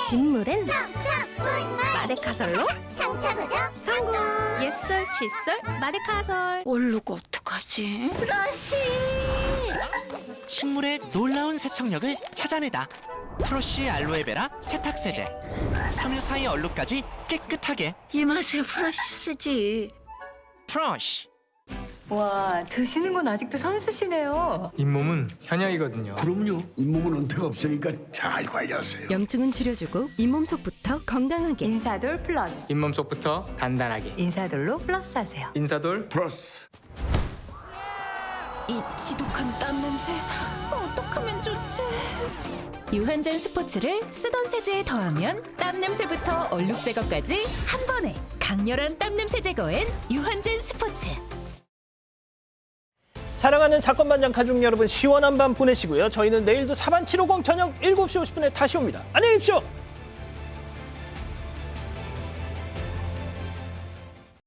진물엔 마데카설로 성공. 옛설 칫솔 마데카설. 모르고 어떡하지? 브러쉬. 식물의 놀라운 세척력을 찾아내다. 프로쉬 알로에베라 세탁세제. 섬유 사이 얼룩까지 깨끗하게. 이 맛에 브러쉬 쓰지. 프로쉬. 와, 드시는 건 아직도 선수시네요. 잇몸은 현약이거든요. 그럼요. 잇몸은 은퇴가 없으니까 잘 관리하세요. 염증은 줄여주고 잇몸 속부터 건강하게. 인사돌 플러스. 잇몸 속부터 단단하게. 인사돌로 플러스 하세요. 인사돌 플러스. 이 지독한 땀 냄새. 어떡하면 좋지? 유한젠 스포츠를 쓰던 세제에 더하면 땀 냄새부터 얼룩 제거까지 한 번에 강렬한 땀 냄새 제거엔 유한젠 스포츠. 사랑하는 사건반장 가족 여러분, 시원한 밤 보내시고요. 저희는 내일도 사반 750 저녁 7시 50분에 다시 옵니다. 안녕히 계십시오.